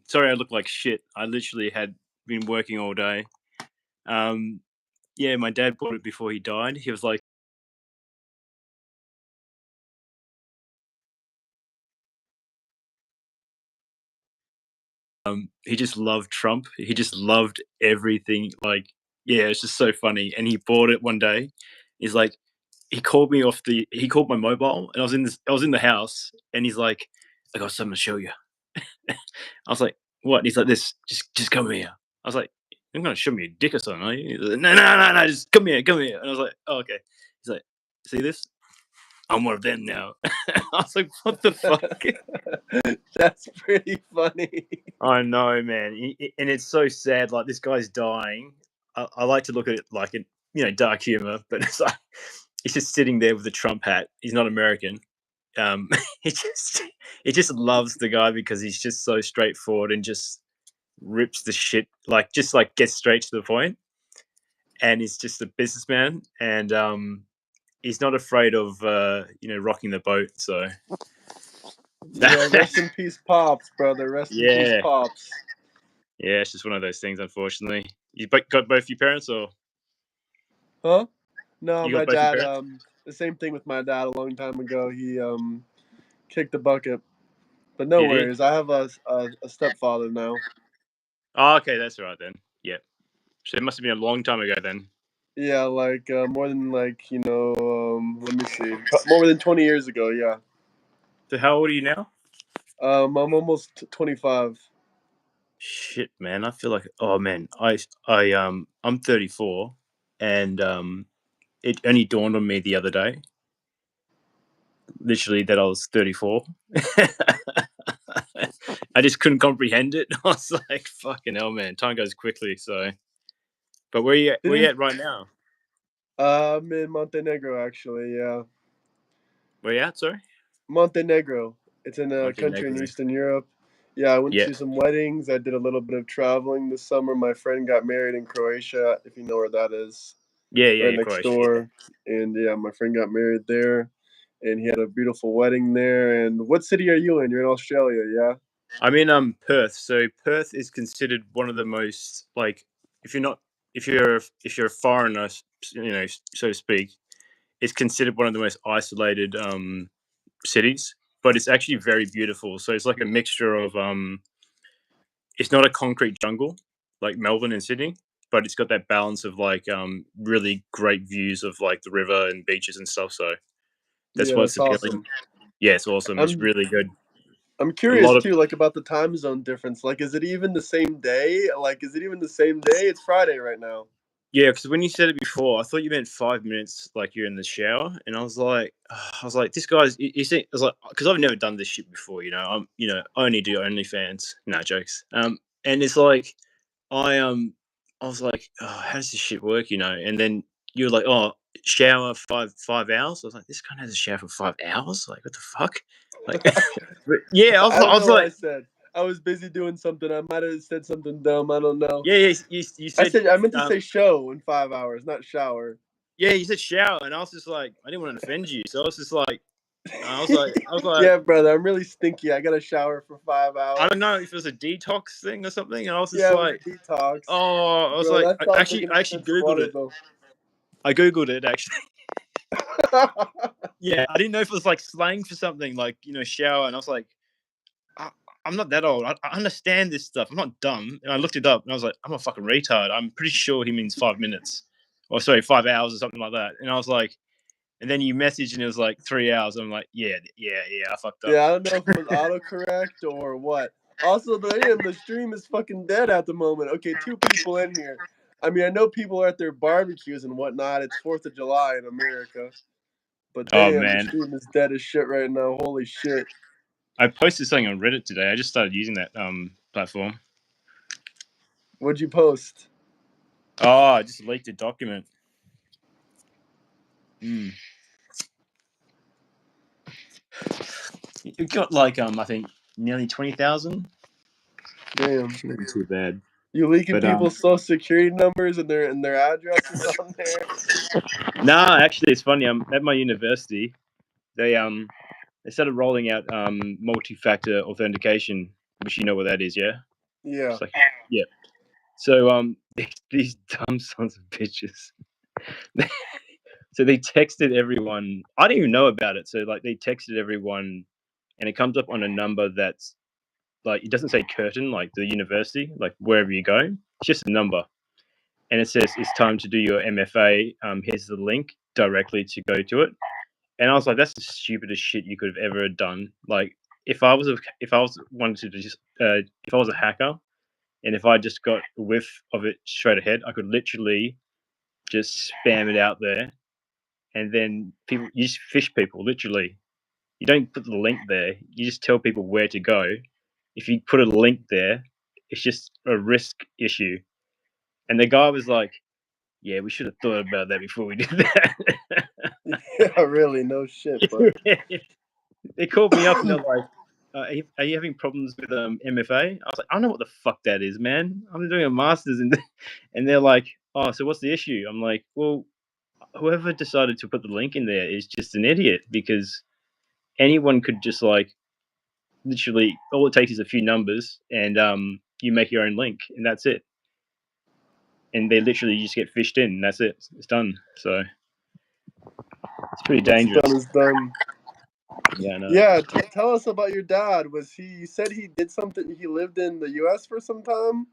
Sorry, I look like shit. I literally had been working all day. Um, yeah, my dad bought it before he died. He was like, he just loved Trump. He just loved everything. Like, yeah, it's just so funny. And he bought it one day. He's like, he called my mobile, and I was in the house, and he's like, I got something to show you. I was like, what? And he's like, this, just come here. I was like, you're gonna show me a dick or something, are you? He's like, no, just come here, come here. And I was like, oh, okay. He's like, see this? I'm one of them now. I was like, what the fuck? That's pretty funny. I know, man. And it's so sad. Like, this guy's dying. I like to look at it like in, dark humor, but it's like, he's just sitting there with a Trump hat. He's not American. Um, he just loves the guy because he's just so straightforward and just rips the shit, like, just like gets straight to the point. And he's just a businessman, and he's not afraid of rocking the boat. So Yeah, rest in peace, Pops, brother. Rest in peace, yeah, Pops. yeah, it's just one of those things. Unfortunately, you got both your parents, or Huh? No, you got my both your dad. parents? The same thing with my dad. A long time ago, he kicked the bucket. But no Did he? worries. I have a stepfather now. Oh, okay, that's all right then. Yeah, so it must have been a long time ago then. Yeah, like more than let me see, more than 20 years ago. Yeah. So how old are you now? I'm almost 25. Shit, man, I feel like, oh man, I'm 34, and it only dawned on me the other day, literally, that I was 34. I just couldn't comprehend it. I was like, fucking hell, man, time goes quickly. So, but where you at? Where you Didn't at right now? I'm in Montenegro actually. Yeah, Where you at? Sorry, Montenegro. It's in a country in Montenegro. Eastern Europe. Yeah, I went Yeah, to some weddings. I did a little bit of traveling this summer. My friend got married in Croatia, if you know where that is, right yeah, next Croatia. Yeah. door. And yeah, my friend got married there, and he had a beautiful wedding there. And what city are you in? You're in Australia, yeah? I'm in Perth. So Perth is considered one of the most, like, if you're not if you're a foreigner, so to speak, it's considered one of the most isolated cities, but it's actually very beautiful. So it's like a mixture of it's not a concrete jungle like Melbourne and Sydney, but it's got that balance of like really great views of like the river and beaches and stuff. So that's Yeah, what's that's appealing. awesome. Yeah, it's awesome. It's I'm really good. I'm A curious lot of too, like about the time zone difference. Like, is it even the same day? Like, is it even the same day? It's Friday right now. Yeah, because when you said it before, I thought you meant 5 minutes, like you're in the shower, and I was like, this guy's. You see, I was like, because I've never done this shit before, I only do OnlyFans, no jokes. And it's like, I was like, oh, how does this shit work, And then you were like, oh, shower 5 hours. I was like, this guy has a shower for 5 hours. Like, what the fuck? Like, but yeah, I I don't was know what I like, said. I was busy doing something. I might have said something dumb. I don't know. yeah, yeah. You said, I meant to um, say show in 5 hours, not shower. yeah, you said shower, and I was just like, I didn't want to offend you, so I was just like. I was like, Yeah, brother, I'm really stinky. I got to shower for five I don't hours. know if it was a detox thing or something. And I was just Yeah, it was a like, detox. oh, I was Bro, like, that sounds like an I actually expensive Googled water it. bill. I Googled it actually. Yeah, I didn't know if it was like slang for something like, shower. And I was like, I, I'm not that old. I understand this stuff. I'm not dumb. And I looked it up and I was like, I'm a fucking retard. I'm pretty sure he means 5 minutes or sorry, 5 hours or something like that. And I was like, and then you messaged and it was like 3 hours. I'm like, yeah, I fucked up. Yeah, I don't know if it was autocorrect or what. Also, the stream is fucking dead at the moment. Okay, two people in here. I mean, I know people are at their barbecues and whatnot. It's 4th of July in America. But Oh damn, the man, stream is dead as shit right now. Holy shit. I posted something on Reddit today. I just started using that platform. What'd you post? Oh, I just leaked a document. It got like I think nearly 20,000. Damn. Shouldn't be too bad. You leaking But people's social security numbers and their addresses on there? nah, actually, it's funny. I'm at my university. They started rolling out multi-factor authentication which you know what that is, yeah. Yeah. It's like, yeah. So these dumb sons of bitches. So they texted everyone. I didn't even know about it. So like they texted everyone, and it comes up on a number that's like it doesn't say Curtin, like the university, like wherever you go. It's just a number, and it says it's time to do your MFA. Here's the link directly to go to it. And I was like, that's the stupidest shit you could have ever done. Like if I was wanted to just if I was a hacker and if I just got a whiff of it straight ahead, I could literally just spam it out there, and then people you just fish people literally. You don't put the link there. You just tell people where to go. If you put a link there, it's just a risk issue. And the guy was like, "Yeah, we should have thought about that before we did that." Yeah, really, no shit, but They called me up and they're like, are you having problems with MFA? I was like, I don't know what the fuck that is, man. I'm doing a master's in, and they're like, oh, so what's the issue? I'm like, well, whoever decided to put the link in there is just an idiot because anyone could just like literally all it takes is a few numbers and you make your own link and that's it. And they literally just get fished in and that's it. It's done. So it's pretty what's dangerous. done is done. Yeah, I know. Yeah, tell us about your dad. Was he? You said he did something. He lived in the U.S. for some time.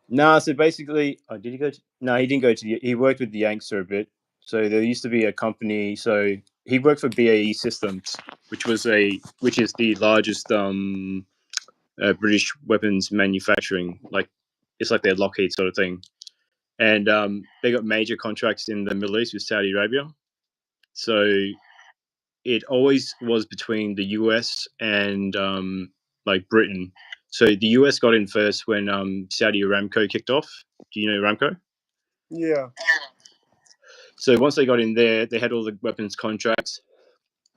No, so basically, oh, did he go to? No, he didn't go to. He worked with the Yanks for a bit. So there used to be a company. So he worked for BAE Systems, which is the largest British weapons manufacturing. Like it's like their Lockheed sort of thing, and they got major contracts in the Middle East with Saudi Arabia. So it always was between the US and like Britain. So the US got in first when Saudi Aramco kicked off. Do you know Aramco? Yeah. So once they got in there, they had all the weapons contracts.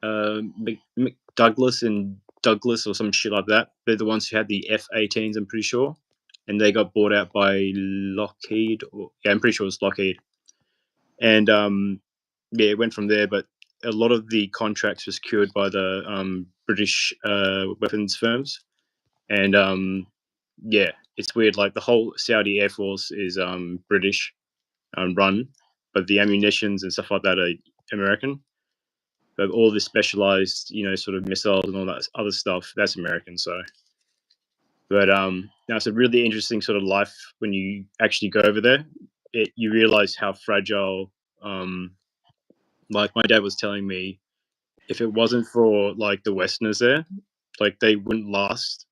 Douglas and Douglas or some shit like that. They're the ones who had the F-18s, I'm pretty sure, and they got bought out by Lockheed. Yeah, I'm pretty sure it's Lockheed. And yeah, it went from there. But a lot of the contracts were secured by the British weapons firms, and yeah, it's weird. Like the whole Saudi Air Force is British run, but the ammunitions and stuff like that are American. But all the specialized, sort of missiles and all that other stuff, that's American. So, but now it's a really interesting sort of life when you actually go over there. You realize how fragile. Like my dad was telling me, if it wasn't for like the Westerners there, like they wouldn't last.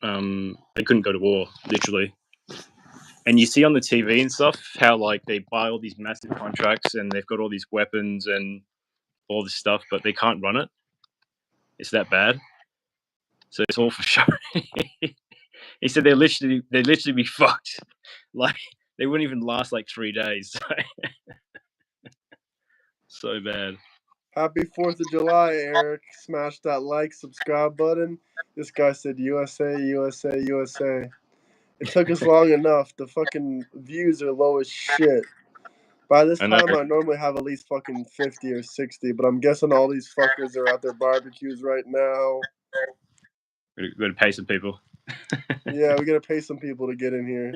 They couldn't go to war, literally. And you see on the TV and stuff how like they buy all these massive contracts and they've got all these weapons and all this stuff, but they can't run it. It's that bad. So it's all for show. He said they literally be fucked. Like they wouldn't even last like 3 days. So bad. Happy 4th of July, Eric. Smash that like, subscribe button. This guy said USA, USA, USA. It took us long enough. The fucking views are low as shit. By this I know. time, I normally have at least fucking 50 or 60, but I'm guessing all these fuckers are at their barbecues right now. We're going to pay some people. Yeah, we gotta pay some people to get in here.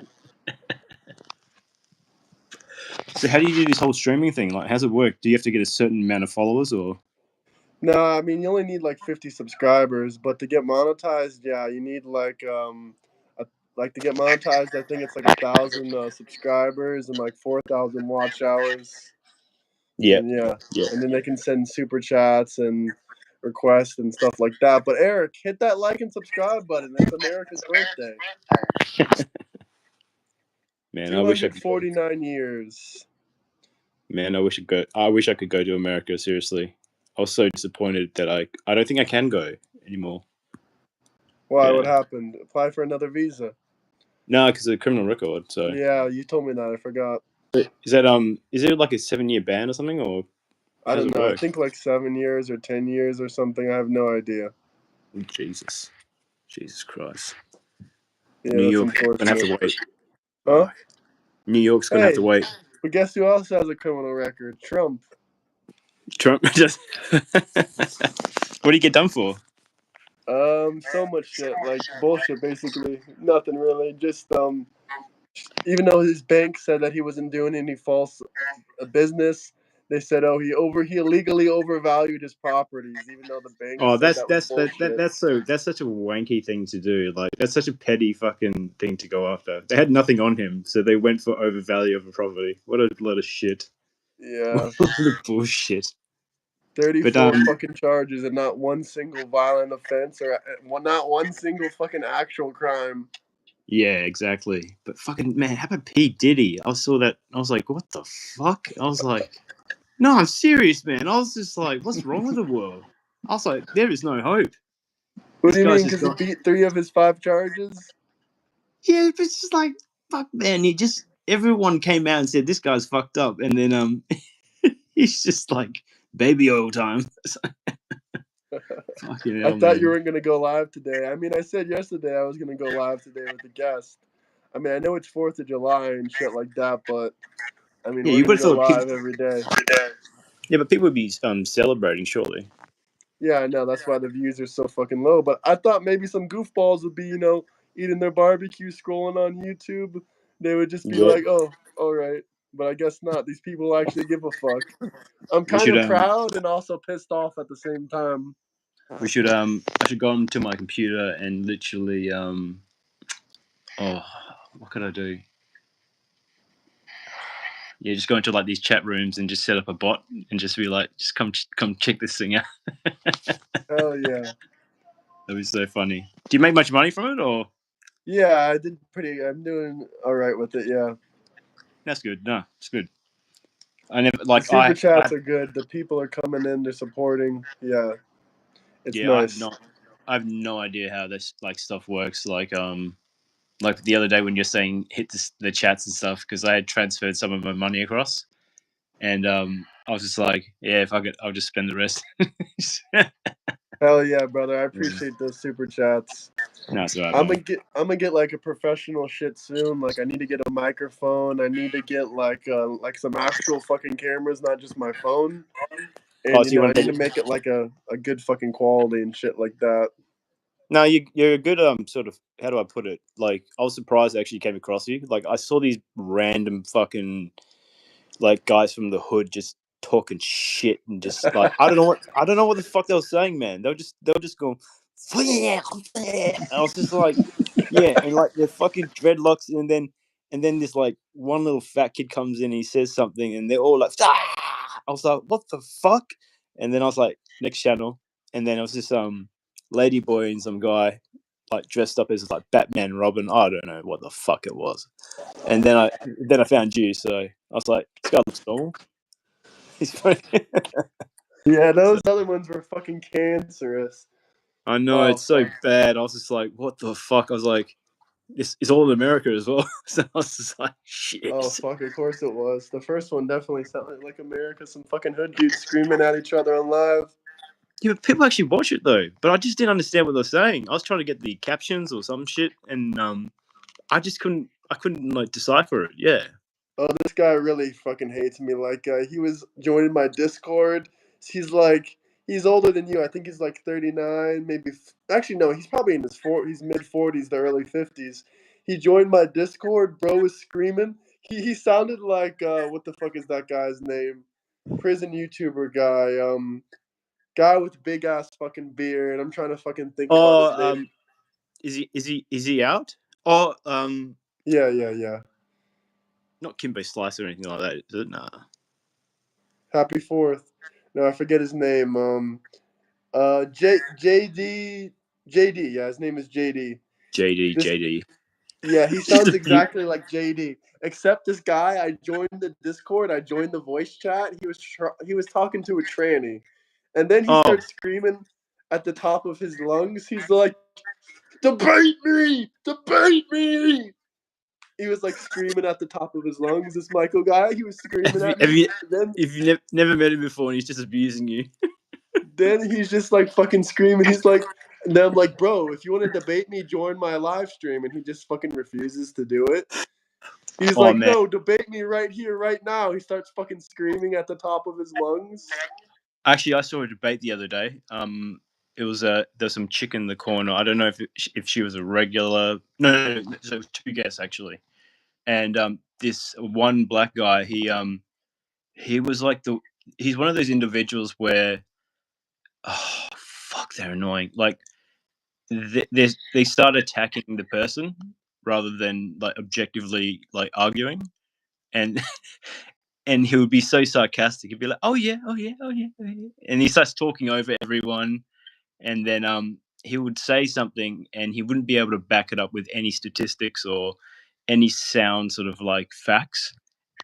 So how do you do this whole streaming thing? Like, how's it work? Do you have to get a certain amount of followers, or? No, I mean you only need like 50 subscribers, but to get monetized, yeah, you need like to get monetized. I think it's like 1,000 subscribers and like 4,000 watch hours, Yeah, and yeah, yeah. and then they can send super chats and requests and stuff like that. But Eric, hit that like and subscribe button. It's America's birthday. Man, I wish I could. 249 years. Man, I wish I could go. I wish I could go to America. Seriously, I was so disappointed that I don't think I can go anymore. Why? Yeah. What happened? Apply for another visa. No, because of the criminal record. So Yeah, you told me that. I forgot. is it like a 7-year ban or something, or I how does don't it know. I work? think like 7 years or 10 years or something. I have no idea. Jesus Christ. Yeah, New that's York gonna have unfortunate. to wait. Huh? New York's gonna have Hey, to wait. but guess who else has a criminal record? Trump. Trump just. What do you get done for? So much shit, like bullshit, basically. Nothing really. Just even though his bank said that he wasn't doing any false business, they said, oh, he illegally overvalued his properties, even though the bank Oh, said that was bullshit. that's such a wanky thing to do. Like that's such a petty fucking thing to go after. They had nothing on him, so they went for overvalue of a property. What a lot of shit. What Yeah, a lot of bullshit. But 34 fucking charges and not one single violent offense or not one single fucking actual crime. yeah, exactly. But fucking man, how about P Diddy? I saw that. I was like, what the fuck? I was like, no, I'm serious, man. I was just like, what's wrong with the world? I was like, there is no hope. What This do you guy's mean? just Because he got. beat 3 of his 5 charges? Yeah, but it's just like, fuck, man. He just everyone came out and said this guy's fucked up, and then he's just like baby oil time. Fucking I hell, thought you man. weren't gonna go live today. I mean, I said yesterday I was gonna go live today with a guest. I mean, I know it's 4th of July and shit like that, but I mean, Yeah, we're you gonna would have go thought people. live every day. Yeah, but people would be celebrating surely. Yeah, I know. That's why the views are so fucking low. But I thought maybe some goofballs would be, eating their barbecue, scrolling on YouTube. They would just be Yeah, like, "Oh, all right." But I guess not. These people actually give a fuck. I'm we kind should of proud and also pissed off at the same time. I should go onto my computer and literally oh, what could I do? Yeah, just go into like these chat rooms and just set up a bot and just be like, just come check this thing out. Hell yeah. That'd be so funny. Do you make much money from it, or Yeah, I did pretty. I'm doing all right with it. Yeah, that's good? No, it's good. I never the like super chats I are good. The people are coming in. They're supporting. Yeah, it's yeah, nice. I have no idea how this like stuff works. Like the other day when you're saying hit the chats and stuff because I had transferred some of my money across, and I was just like, yeah, if I could, I'll just spend the rest. Hell yeah, brother. I Yeah. appreciate those super chats. No, it's alright, I'm bro. gonna get like a professional shit soon. Like I need to get a microphone. I need to get like some actual fucking cameras, not just my phone. Oh, And so you I want to need to take it? make it like a good fucking quality and shit like that. No, you're a good sort of how do I put it? Like I was surprised I actually came across you. Like I saw these random fucking like guys from the hood just talking shit and just like I don't know what the fuck they were saying, man. They were just going and I was just like, yeah, and like their fucking dreadlocks and then this like one little fat kid comes in and he says something and they're all like I was like, what the fuck? And then I was like, next channel, and then it was this lady boy and some guy like dressed up as like Batman Robin. I don't know what the fuck it was. And then I found you, so I was like, this guy looks normal. He's funny. Yeah, So, those other ones were fucking cancerous. I know Oh it's so fuck. bad. I was just like, what the fuck? I was like, it's all in America as well. So I was just like, Oh shit. fuck, of course it was. The first one definitely sounded like America, some fucking hood dudes screaming at each other on live. Yeah, but people actually watch it though. But I just didn't understand what they're saying. I was trying to get the captions or some shit, and I just couldn't. I couldn't like decipher it. Yeah. Oh, this guy really fucking hates me. Like, he was joining my Discord. He's like, he's older than you. I think he's like 39, maybe. Actually, no, he's probably in his he's mid 40s, the early 50s. He joined my Discord. Bro was screaming. He sounded like, what the fuck is that guy's name? Prison YouTuber guy. Guy with big ass fucking beard. I'm trying to fucking think about Oh, his name. is he out? Oh, Yeah, yeah, yeah. not Kimbo Slice or anything like that, is it? Nah. Happy 4th. No, I forget his name. JD. Yeah, his name is JD. JD, This JD. Yeah, he Just sounds a few. exactly like JD. Except this guy, I joined the Discord, I joined the voice chat. He was talking to a tranny, and then he Oh, starts screaming at the top of his lungs. He's like, "Debate me, debate me!" He was like screaming at the top of his lungs. This Michael guy, he was screaming have you, at have me. you Then if you never met him before and he's just abusing you? Then he's just like fucking screaming. He's like, and then I'm like, bro, if you want to debate me, join my live stream. And he just fucking refuses to do it. He's Oh like, man, no, debate me right here, right now. He starts fucking screaming at the top of his lungs. actually, I saw a debate the other day. there's some chick in the corner. I don't know if she was a regular. No, so it was two guests actually, and this one black guy, he was like he's one of those individuals where, oh fuck, they're annoying. Like they start attacking the person rather than like objectively like arguing, and and he would be so sarcastic. He'd be like, "Oh yeah, oh yeah, oh yeah, oh yeah," and he starts talking over everyone, and then he would say something, and he wouldn't be able to back it up with any statistics or any sound sort of like facts,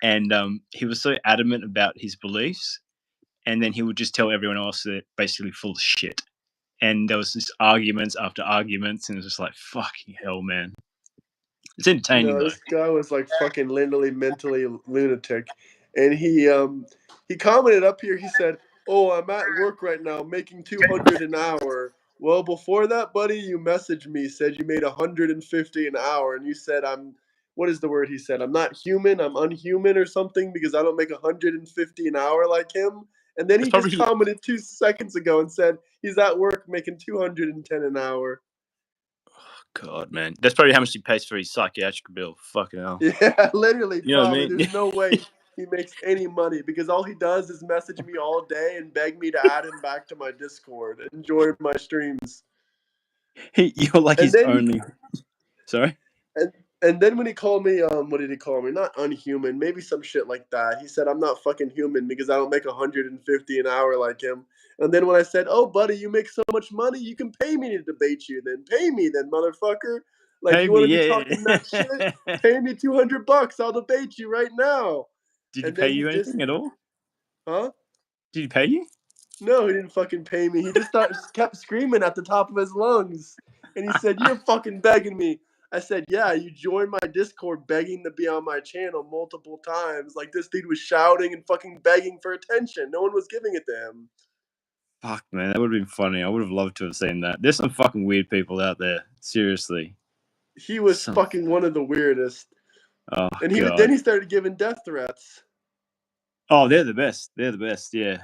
and he was so adamant about his beliefs, and then he would just tell everyone else that basically full of shit. And there was just arguments after arguments, and it was just like fucking hell, man. It's entertaining No, though. this guy was like fucking literally mentally lunatic, and he commented up here. He said, "Oh, I'm at work right now, making 200 an hour." Well, before that, buddy, you messaged me, said you made 150 an hour, and you said I'm. What is the word he said? I'm not human. I'm unhuman or something because I don't make 150 an hour like him. And then It's he just probably commented 2 seconds ago and said he's at work making 210 an hour. God, man. That's probably how much he pays for his psychiatric bill. Fucking hell. Yeah, literally, You know what I probably. mean? There's no way he makes any money because all he does is message me all day and beg me to add him back to my Discord and join my streams. You're like And his then only. Sorry. and and then when he called me, what did he call me? Not unhuman, maybe some shit like that. He said I'm not fucking human because I don't make 150 an hour like him. And then when I said, "Oh, buddy, you make so much money, you can pay me to debate you." Then pay me, then motherfucker. Like Pay you want me, to be talking that shit? yeah. Pay me $200. I'll debate you right now. Did he And pay then he you just, anything at all? huh? Did he pay you? No, he didn't fucking pay me. He just kept screaming at the top of his lungs. And he said, "You're fucking begging me." I said, "Yeah, you joined my Discord begging to be on my channel multiple times. Like this dude was shouting and fucking begging for attention. No one was giving it to him." Fuck, man, that would have been funny. I would have loved to have seen that. There's some fucking weird people out there. Seriously. He was Some. fucking one of the weirdest. Oh And then god. he started giving death threats. Oh, they're the best. They're the best. Yeah,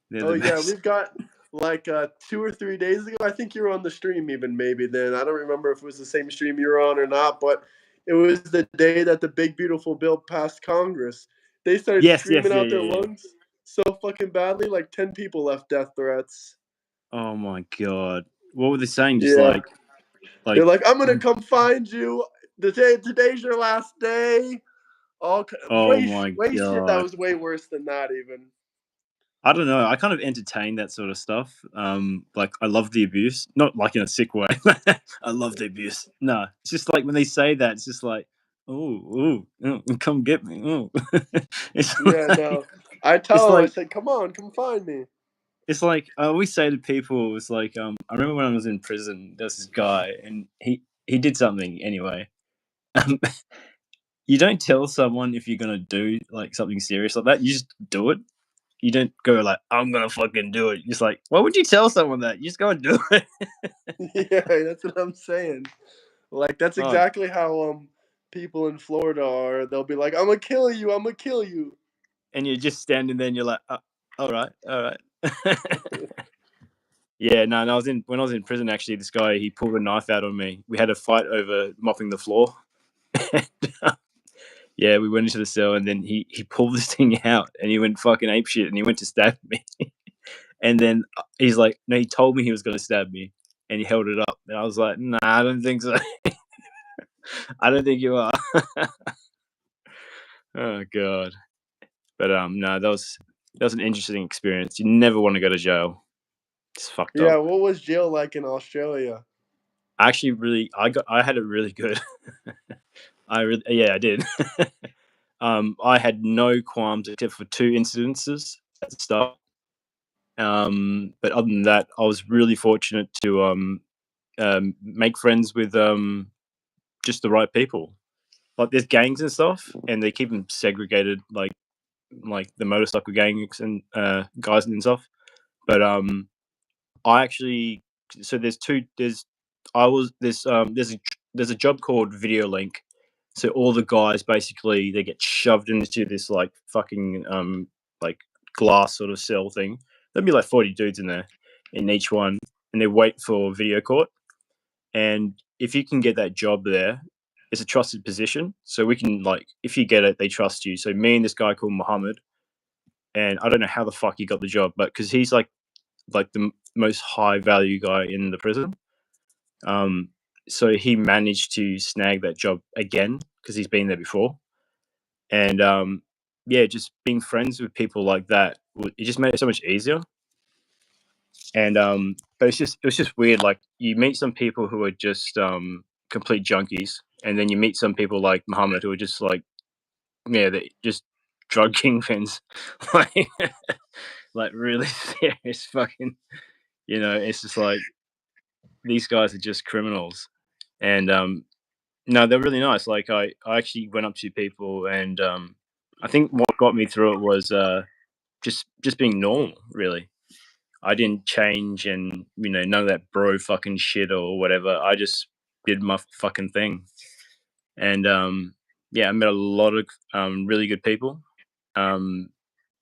they're Oh the yeah, best. we've got like 2 or 3 days ago. I think you were on the stream even maybe then. I don't remember if it was the same stream you were on or not, but it was the day that the big beautiful bill passed Congress. They started Yes, yes, screaming yeah, out their yeah, yeah. lungs so fucking badly, like 10 people left death threats. Oh my god. What were they saying? Just Yeah. They're like. like, "I'm gonna come find you. Today's your last day." All Oh my way shit that god. was way worse than that even. I don't know. I kind of entertain that sort of stuff. Like I love the abuse, not like in a sick way. I love the abuse. No, it's just like when they say that, it's just like, oh, come get me. Oh, it's Yeah, like, no. I it's tell him, I like, said, "Come on, come find me." it's like I always say to people, it's like, I remember when I was in prison, there's this guy, and he did something anyway. Um, you don't tell someone if you're gonna do like something serious like that. You just do it. You don't go like, I'm gonna fucking do it. Just like, why would you tell someone that? You just go and do it. Yeah, that's what I'm saying. Like that's Oh, exactly how people in Florida are. They'll be like, "I'm gonna kill you. I'm gonna kill you." and you're just standing there and you're like, all right, all right. Yeah, no, and when I was in prison. Actually, this guy he pulled a knife out on me. We had a fight over mopping the floor. And, yeah, we went into the cell, and then he pulled this thing out, and he went fucking ape shit, and he went to stab me. And then he's like, no, he told me he was gonna stab me, and he held it up, and I was like, nah, I don't think so. I don't think you are. Oh god. But no, that was an interesting experience. You never want to go to jail. It's fucked Yeah, up. what was jail like in Australia? I actually really I had it really good. I did. I had no qualms except for two incidences at the start. But other than that, I was really fortunate to make friends with just the right people. Like there's gangs and stuff, and they keep them segregated, like the motorcycle gangs and guys and stuff. But I actually so there's two there's I was there's a job called Video Link. So all the guys basically they get shoved into this like fucking like glass sort of cell thing. There'd be like 40 dudes in there in each one. and they wait for video court. And if you can get that job there, it's a trusted position. So we can like, if you get it, they trust you. So me and this guy called Muhammad, and I don't know how the fuck he got the job, but because he's like the most high value guy in the prison. Um, so he managed to snag that job again because he's been there before. And yeah, just being friends with people like that, it just made it so much easier. And but it was just weird. Like you meet some people who are just complete junkies, and then you meet some people like Muhammad who are just like, yeah, they just drug kingpins, like like really serious fucking. It's just like these guys are just criminals, and no, they're really nice. Like I actually went up to people, and I think what got me through it was just being normal. Really, I didn't change, and none of that bro fucking shit or whatever. I just did my fucking thing, and yeah, I met a lot of really good people. Um,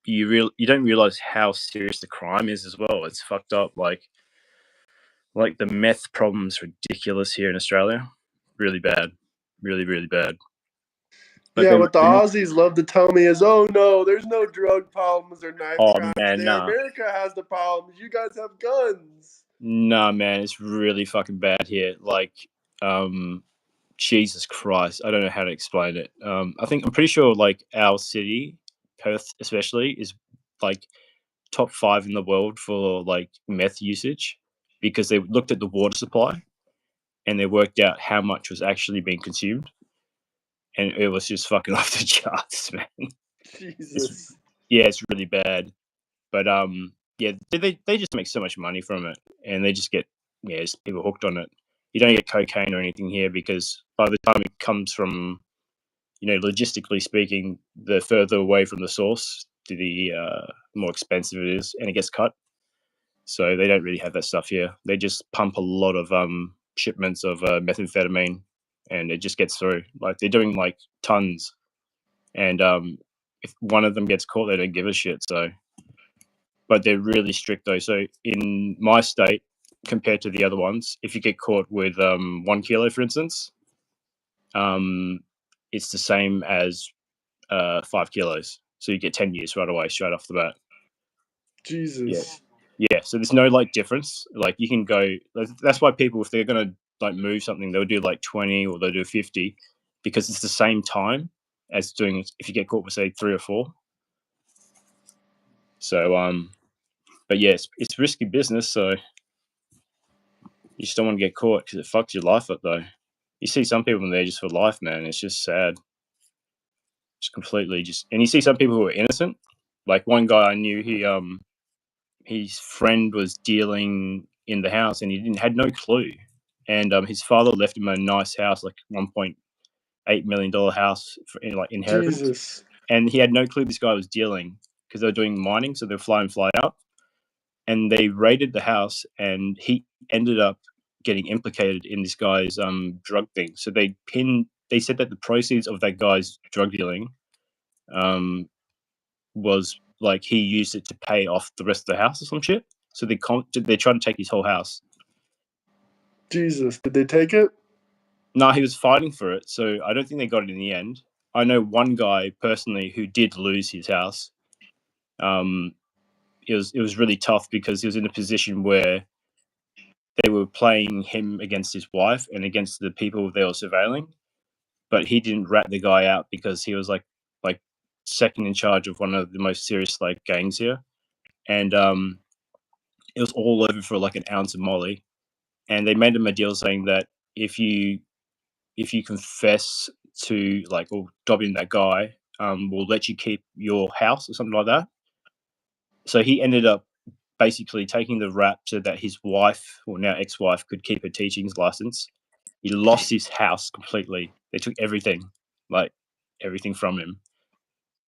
you don't realize how serious the crime is as well. It's fucked up. Like the meth problem's ridiculous here in Australia. Really bad, really really bad. But Yeah, then, what the Aussies love to tell me is, oh no, there's no drug problems or knife oh crimes man, there. nah, America has the problems. You guys have guns. nah, man, it's really fucking bad here. Like, Jesus Christ, I don't know how to explain it. I'm pretty sure like our city, Perth especially, is like top 5 in the world for like meth usage because they looked at the water supply and they worked out how much was actually being consumed, and it was just fucking off the charts, man. It's Jesus. Yeah, it's really bad. But yeah, they just make so much money from it, and they just get just people hooked on it. You don't get cocaine or anything here because by the time it comes from, logistically speaking, the further away from the source, the more expensive it is, and it gets cut. So they don't really have that stuff here. They just pump a lot of shipments of methamphetamine, and it just gets through. Like they're doing like tons, and if one of them gets caught, they don't give a shit. So, but they're really strict though. So in my state, compared to the other ones, if you get caught with 1 kilo, for instance, um, it's the same as 5 kilos. So you get 10 years right away, straight off the bat. Yeah, Jesus. yeah. So there's no like difference. Like you can go. That's why people, if they're gonna like move something, they'll do like 20 or they'll do 50, because it's the same time as doing if you get caught with say 3 or 4. So but yeah, it's risky business. So you just don't want to get caught because it fucks your life up though. You see some people in there just for life, man. It's just sad. Just completely just, and you see some people who are innocent. Like one guy I knew, his friend was dealing in the house and he didn't had no clue. And his father left him a nice house, like $1.8 million house for like inheritance. Jesus. And he had no clue this guy was dealing because they were doing mining, so they're fly in, fly out. And they raided the house, and he ended up getting implicated in this guy's drug thing. So they said that the proceeds of that guy's drug dealing um, was like he used it to pay off the rest of the house or some shit. So they tried to take his whole house. Jesus. Did they take it? No, he was fighting for it, so I don't think they got it in the end. I know one guy personally who did lose his house. Um, it was really tough because he was in a position where they were playing him against his wife and against the people they were surveilling, but he didn't rat the guy out because he was like second in charge of one of the most serious like gangs here, and it was all over for like an ounce of Molly, and they made him a deal saying that if you confess to like or dobbing that guy, we'll let you keep your house or something like that. So he ended up basically taking the rap so that his wife, or now ex-wife, could keep her teaching license. He lost his house completely. They took everything, like everything from him,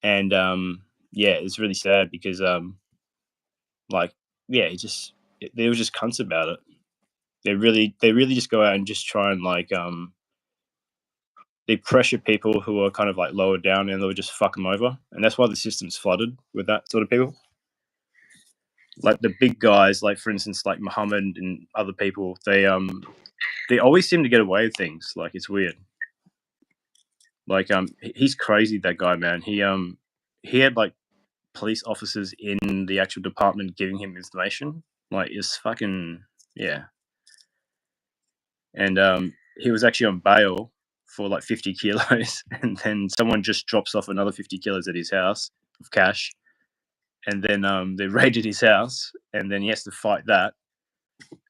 and yeah, it's really sad because like yeah, they were just cunts about it. They really just go out and just try and like they pressure people who are kind of like lower down, and they'll just fuck them over, and that's why the system's flooded with that sort of people. like the big guys, like for instance, like Muhammad and other people, they always seem to get away with things. Like it's weird. Like he's crazy, that guy, man. He had like police officers in the actual department giving him information. Like it's fucking yeah. And he was actually on bail for like 50 kilos, and then someone just drops off another 50 kilos at his house of cash, and then they raided his house, and then he has to fight that.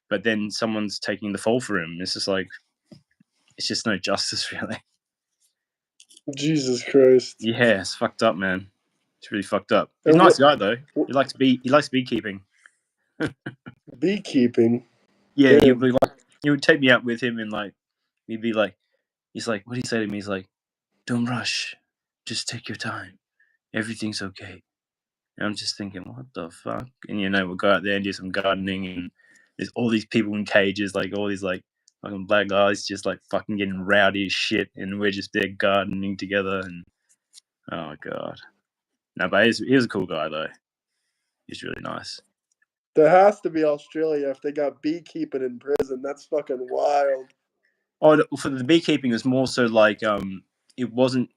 But then someone's taking the fall for him. It's just like it's just no justice, really. Jesus Christ. Yeah, it's fucked up, man. It's really fucked up. He's a And nice guy though. He likes beekeeping. beekeeping? Yeah, Damn. he would take me out with him, and like he'd be like, he's like, what do you say to me? He's like, don't rush, just take your time. Everything's okay. And I'm just thinking, what the fuck? And we'll go out there and do some gardening, and there's all these people in cages, like all these like fucking black guys just like fucking getting rowdy as shit, and we're just there gardening together, and oh god. No, but he was a cool guy though. He's really nice. There has to be Australia if they got beekeeping in prison. That's fucking wild. Oh, for the beekeeping, it was more so like it wasn't.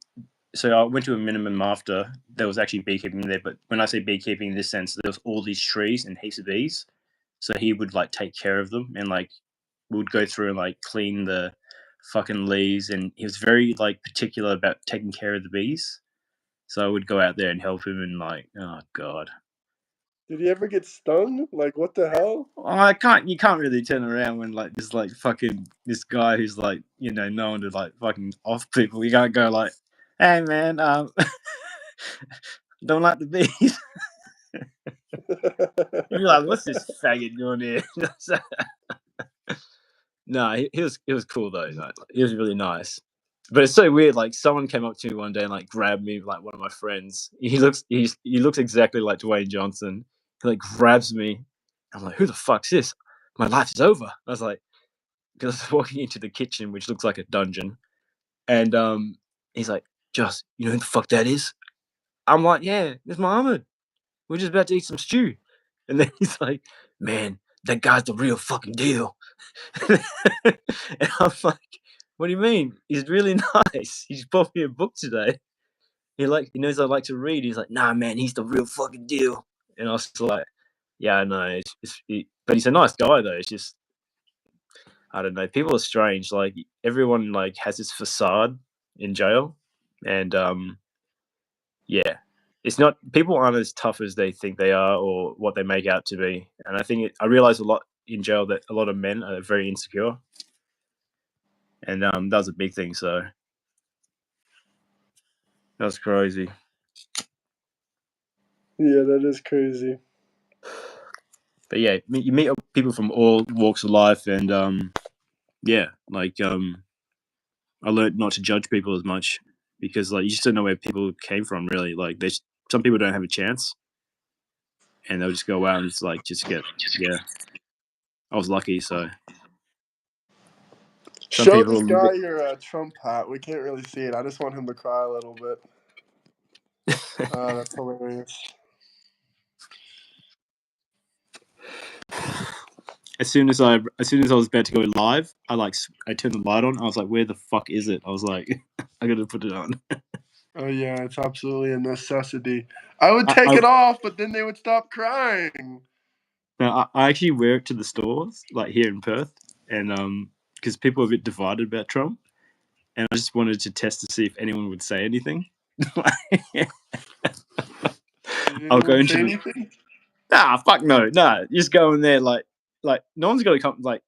So I went to a minimum after there was actually beekeeping there, but when I say beekeeping in this sense, there was all these trees and heaps of bees. So he would like take care of them, and like we would go through and like clean the fucking leaves, and he was very like particular about taking care of the bees. So I would go out there and help him, and like, oh god. Did he ever get stung? Like, what the hell? You can't really turn around when like this like fucking this guy who's like known to like fucking off people. You can't go like, hey man, don't like the bees. You're like, what's this faggot doing here? No, he was cool though. No, he was really nice. But it's so weird. Like someone came up to me one day and like grabbed me, like one of my friends. He looks exactly like Dwayne Johnson. He like grabs me. I'm like, who the fuck's this? My life is over. I was like, because I was walking into the kitchen, which looks like a dungeon, and he's like, Joss, you know who the fuck that is? I'm like, yeah, it's Muhammad. We're just about to eat some stew. And then he's like, man, that guy's the real fucking deal. And I'm like, what do you mean? He's really nice. He just bought me a book today. He knows I like to read. He's like, nah, man, he's the real fucking deal. And I was like, yeah, I know. But he's a nice guy though. It's just, I don't know. People are strange. Like everyone like has this facade in jail, and yeah, it's not. People aren't as tough as they think they are, or what they make out to be. And I think I realize a lot in jail that a lot of men are very insecure, and that was a big thing. So that was crazy. Yeah, that is crazy. But yeah, you meet people from all walks of life, and yeah, like I learned not to judge people as much because like you just don't know where people came from. Really, like some people don't have a chance, and they'll just go out and just get yeah. I was lucky, so some Show people. this guy your Trump hat. We can't really see it. I just want him to cry a little bit. That's hilarious. As soon as I was about to go live, I turned the light on. I was like, "Where the fuck is it?" I was like, "I gotta put it on." Oh yeah, it's absolutely a necessity. I would take it off, but then they would stop crying. No, I actually wear it to the stores, like here in Perth, and because people are a bit divided about Trump, and I just wanted to test to see if anyone would say anything. I'll go into anything? Nah, fuck no, nah. Just go in there like no one's got to come. Like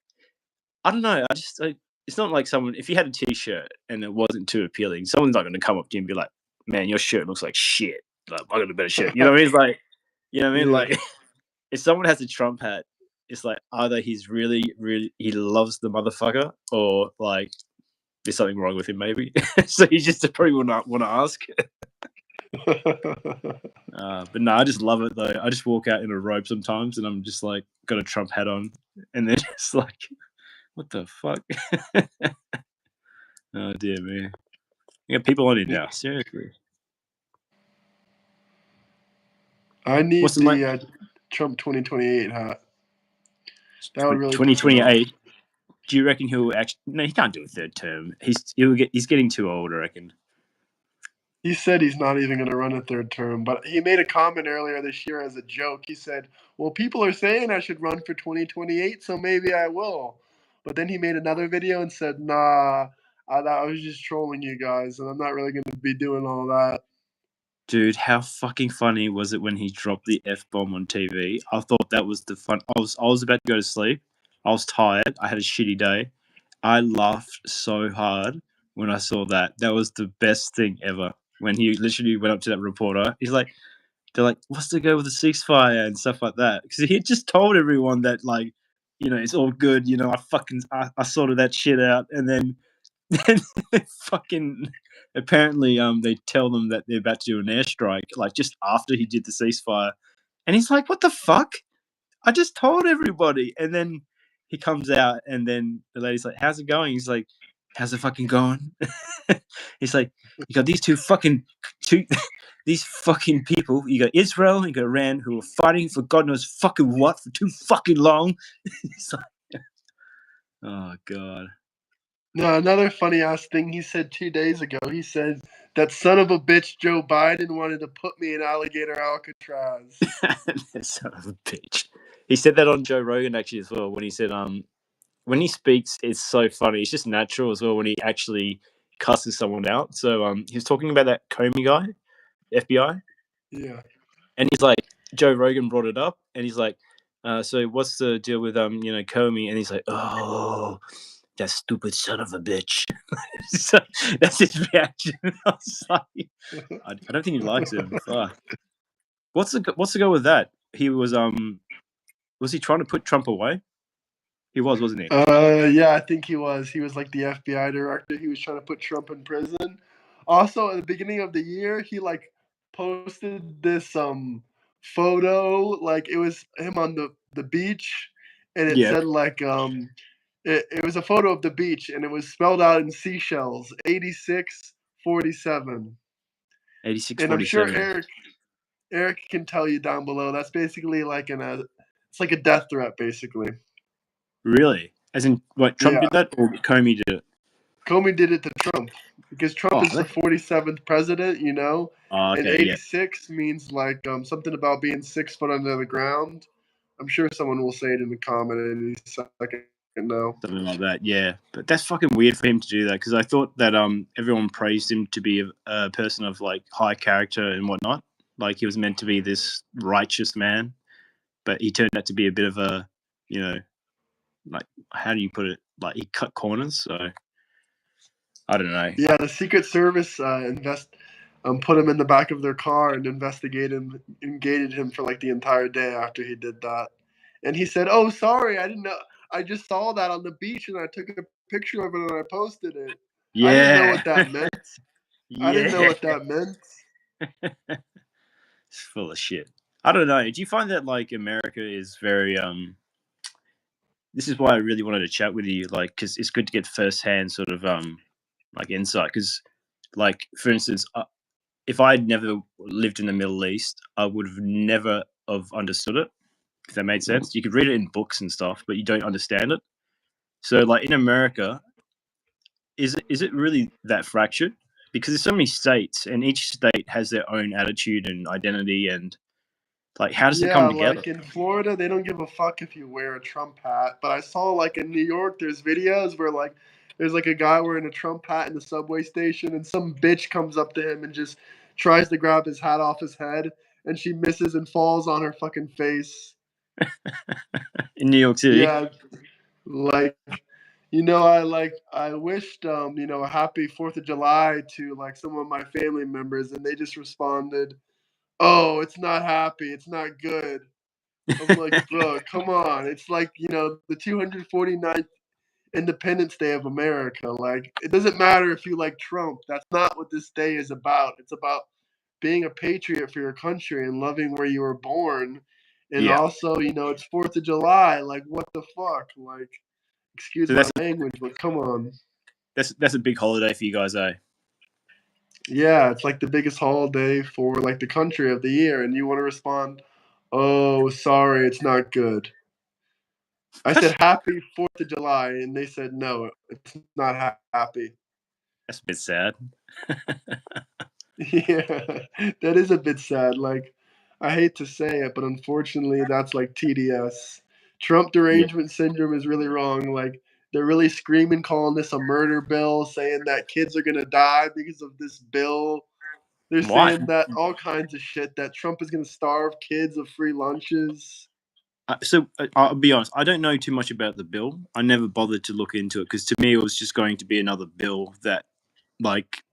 I don't know. It's not like someone. If you had a T-shirt and it wasn't too appealing, someone's not going to come up to you and be like, "Man, your shirt looks like shit. Like I got a better shirt." You know what I mean? It's like, you know what I mean? Yeah. Like, if someone has a Trump hat, it's like either he's really, really he loves the motherfucker, or like there's something wrong with him, maybe. So he just probably would not want to ask. But no, I just love it though. I just walk out in a robe sometimes, and I'm just like got a Trump hat on, and they're just like, "What the fuck?" Oh dear me. You got people on it now. Seriously. I need What's the Trump 2028 hat. That would really piss me off. 2028. Do you reckon he'll actually? No, he can't do a third term. He's getting too old, I reckon. He said he's not even going to run a third term, but he made a comment earlier this year as a joke. He said, "Well, people are saying I should run for 2028, so maybe I will." But then he made another video and said, "Nah, I was just trolling you guys, and I'm not really going to be doing all that." Dude, how fucking funny was it when he dropped the F bomb on TV? I thought that was the fun. I was about to go to sleep. I was tired. I had a shitty day. I laughed so hard when I saw that. That was the best thing ever. When he literally went up to that reporter, they're like, "What's the go with the ceasefire and stuff like that?" Because he had just told everyone that, like, it's all good. I sorted that shit out, and then fucking apparently they tell them that they're about to do an airstrike like just after he did the ceasefire, and he's like, what the fuck, I just told everybody. And then he comes out and then the lady's like, how's it going? He's like, how's it fucking going? He's like, you got two these fucking people, you got Israel, you got Iran, who are fighting for god knows fucking what for too fucking long. He's like, oh god. No, another funny ass thing he said 2 days ago. He said that son of a bitch Joe Biden wanted to put me in alligator Alcatraz. Son of a bitch. He said that on Joe Rogan actually as well. When he said, when he speaks, it's so funny. It's just natural as well when he actually cusses someone out. So he was talking about that Comey guy, FBI, Yeah. and he's like, Joe Rogan brought it up, and he's like, so what's the deal with Comey? And he's like, oh, that stupid son of a bitch. So that's his reaction. I was like, I don't think he likes him. Fuck. What's the go with that? He was he trying to put Trump away? He was, wasn't he? Yeah, I think he was. He was like the FBI director. He was trying to put Trump in prison. Also, at the beginning of the year, he like posted this photo, like it was him on the beach, and it Yeah, said like it was a photo of the beach, and it was spelled out in seashells, 8647. eighty-six And I'm sure forty-seven. Eric can tell you down below. That's basically like it's like a death threat, basically. Really? As in, what, Trump Yeah. did that or Comey did it? Comey did it to Trump because Trump Oh, is the 47th president, and okay, yeah, 86 means like something about being 6 foot under the ground. I'm sure someone will say it in the comment any second now. something like that. Yeah, but that's fucking weird for him to do that because I thought that everyone praised him to be a person of like high character and whatnot. Like he was meant to be this righteous man, but he turned out to be a bit of a, you know, like how do you put it? Like he cut corners. So I don't know. Yeah, the Secret Service put him in the back of their car and engaged him for like the entire day after he did that. And he said, "Oh, sorry, I didn't know. I just saw that on the beach and I took a picture of it and I posted it. I didn't know Yeah, what that meant. I didn't know yeah. what that meant." It's full of shit. I don't know. Do you find that like America is very this is why I really wanted to chat with you, like, because it's good to get firsthand sort of like insight. Because, like, for instance, if I'd never lived in the Middle East, I would have never have understood it. If that made sense, you could read it in books and stuff, but you don't understand it. So, like in America, is it really that fractured? Because there's so many states, and each state has their own attitude and identity, and like, how does it Yeah, come together? like in Florida, they don't give a fuck if you wear a Trump hat. But I saw like in New York, there's videos where like there's like a guy wearing a Trump hat in the subway station, and some bitch comes up to him and just tries to grab his hat off his head, and she misses and falls on her fucking face. In New York City? Yeah, like I wished a happy 4th of July to like some of my family members, and they just responded, "Oh, it's not happy, it's not good." I'm like, bro, come on. It's like, the 249th Independence Day of America. Like, it doesn't matter if you like Trump. That's not what this day is about. It's about being a patriot for your country and loving where you were born. And Yeah. also, it's 4th of July. Like, what the fuck? Like, excuse So my language, but come on. that's a big holiday for you guys, eh? Yeah, it's like the biggest holiday for like the country of the year. And you want to respond, Oh, sorry, it's not good. I said happy 4th of July, and they said no, it's not happy. That's a bit sad. Yeah, that is a bit sad. Like, I hate to say it, but unfortunately, that's like TDS. Trump Yeah. derangement syndrome is really wrong. Like, they're really screaming, calling this a murder bill, saying that kids are gonna die because of this bill. They're Why? saying that all kinds of shit, that Trump is gonna starve kids of free lunches. I'll be honest. I don't know too much about the bill. I never bothered to look into it because to me it was just going to be another bill that, like,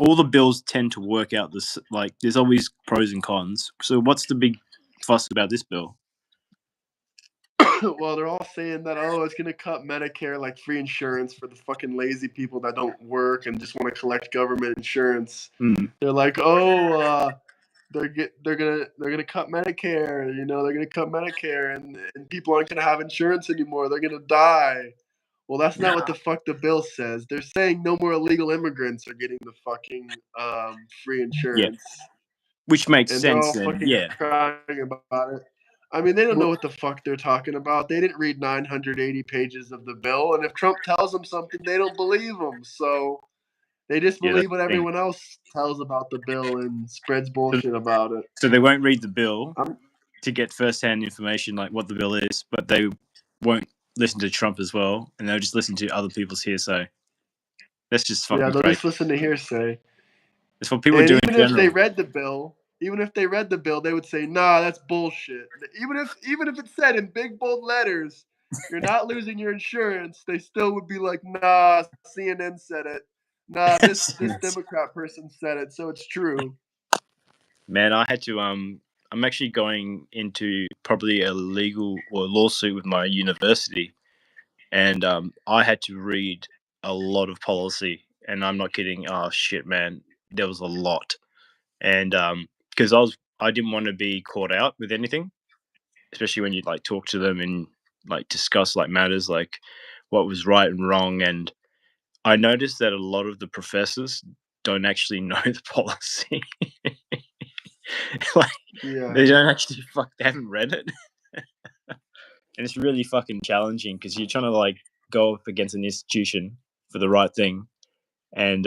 all the bills tend to work out this. Like, there's always pros and cons. So what's the big fuss about this bill? Well, they're all saying that, oh, it's gonna cut Medicare, like free insurance for the fucking lazy people that don't work and just want to collect government insurance. Mm, They're like, oh, they're gonna cut Medicare. You know, they're gonna cut Medicare, and people aren't gonna have insurance anymore. They're gonna die. Well, that's not what nah. the fuck the bill says. They're saying no more illegal immigrants are getting the fucking free Yeah, insurance, which makes and they're sense all then. fucking Yeah. crying about it. I mean, they don't know Well, what the fuck they're talking about. They didn't read 980 pages of the bill, and if Trump tells them something, they don't believe him. So they just yeah, that's believe what the thing. everyone else tells about the bill and spreads So, bullshit about it. so they won't read the bill I'm, to get first-hand information like what the bill is, but they won't listen to Trump as well, and they'll just listen to other people's hearsay. That's just yeah, fucking they'll crazy. just listen to hearsay. That's what people And do in general. even if they read the bill, they would say, "Nah, that's bullshit." Even if it said in big bold letters, "You're not losing your insurance," they still would be like, "Nah, CNN said it. Nah, this Democrat person said it, so it's true." Man, I had to I'm actually going into probably a legal or lawsuit with my university, and I had to read a lot of policy, and I'm not kidding. Oh shit, man, there was a lot, and because I didn't want to be caught out with anything, especially when you like talk to them and like discuss like matters like what was right and wrong, and I noticed that a lot of the professors don't actually know the policy. Like, Yeah. they don't actually they haven't read it, and it's really fucking challenging because you're trying to like go up against an institution for the right thing, and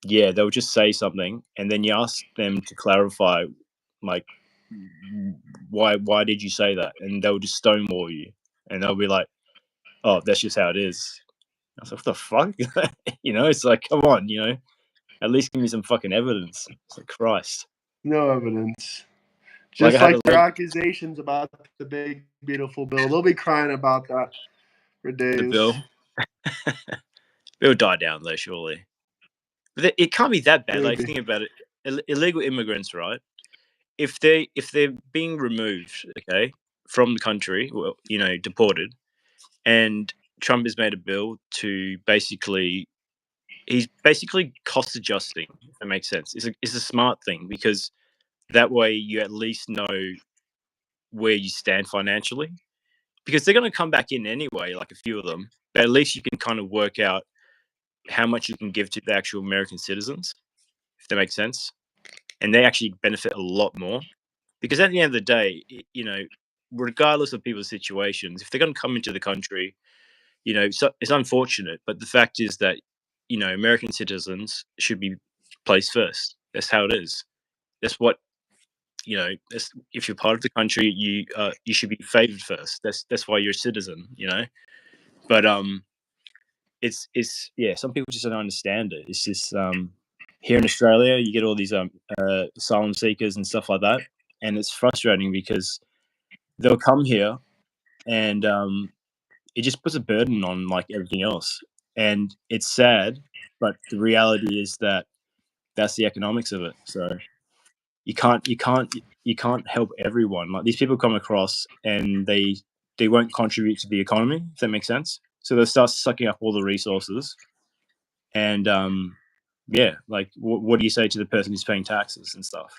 yeah, they'll just say something, and then you ask them to clarify, like, why did you say that, and they'll just stonewall you, and they'll be like, oh, that's just how it is. I was like, what the fuck? It's like, come on, at least give me some fucking evidence. It's like, Christ. No evidence. Like, I Just had like a their leg. accusations about the big beautiful bill. They'll be crying about that for The days. bill. It'll die down though, surely. But it can't be that bad. Like, Maybe. think about it. Illegal immigrants, right? If they're being removed, okay, from the country, well, deported, and Trump has made a bill to basically, he's basically cost adjusting. If that makes sense. It's a smart thing because that way you at least know where you stand financially because they're going to come back in anyway, like a few of them. But at least you can kind of work out how much you can give to the actual American citizens, if that makes sense, and they actually benefit a lot more because at the end of the day, regardless of people's situations, if they're going to come into the country, so it's unfortunate, but the fact is that American citizens should be placed first. That's how it is. That's what if you're part of the country, you should be favored first. That's why you're a citizen. But it's yeah. Some people just don't understand it. It's just here in Australia, you get all these asylum seekers and stuff like that, and it's frustrating because they'll come here and it just puts a burden on like everything else, and it's sad, but the reality is that that's the economics of it. So you can't help everyone. Like, these people come across and they won't contribute to the economy, if that makes sense. So they'll start sucking up all the resources, and yeah, like what do you say to the person who's paying taxes and stuff?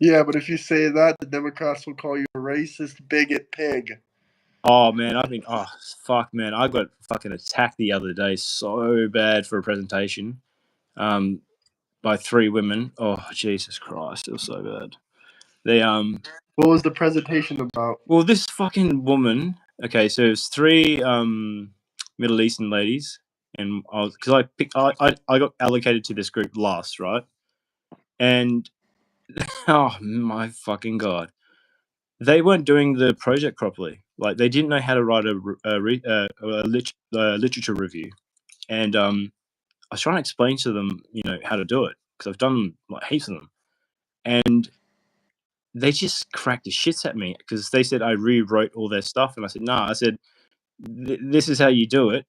Yeah, but if you say that, the Democrats will call you a racist, bigot, pig. Oh man, oh fuck man, I got fucking attacked the other day so bad for a presentation, by three women. Oh Jesus Christ, it was so bad. They What was the presentation about? Well, this fucking woman. Okay, so it's three Middle Eastern ladies, and I got allocated to this group last, right? And oh my fucking god, they weren't doing the project properly. Like they didn't know how to write a literature review, and I was trying to explain to them, how to do it because I've done like heaps of them, and they just cracked the shits at me because they said I rewrote all their stuff, and I said, "Nah." I said, "This is how you do it.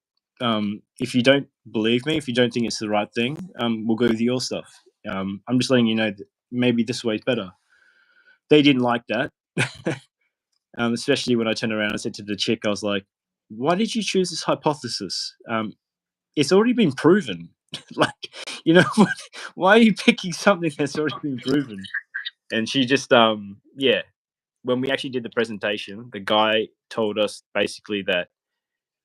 If you don't believe me, if you don't think it's the right thing, we'll go with your stuff. I'm just letting you know that maybe this way is better." They didn't like that, especially when I turned around and said to the chick, I was like, "Why did you choose this hypothesis? It's already been proven. Like, you know, why are you picking something that's already been proven?" And she just, yeah, when we actually did the presentation, the guy told us basically that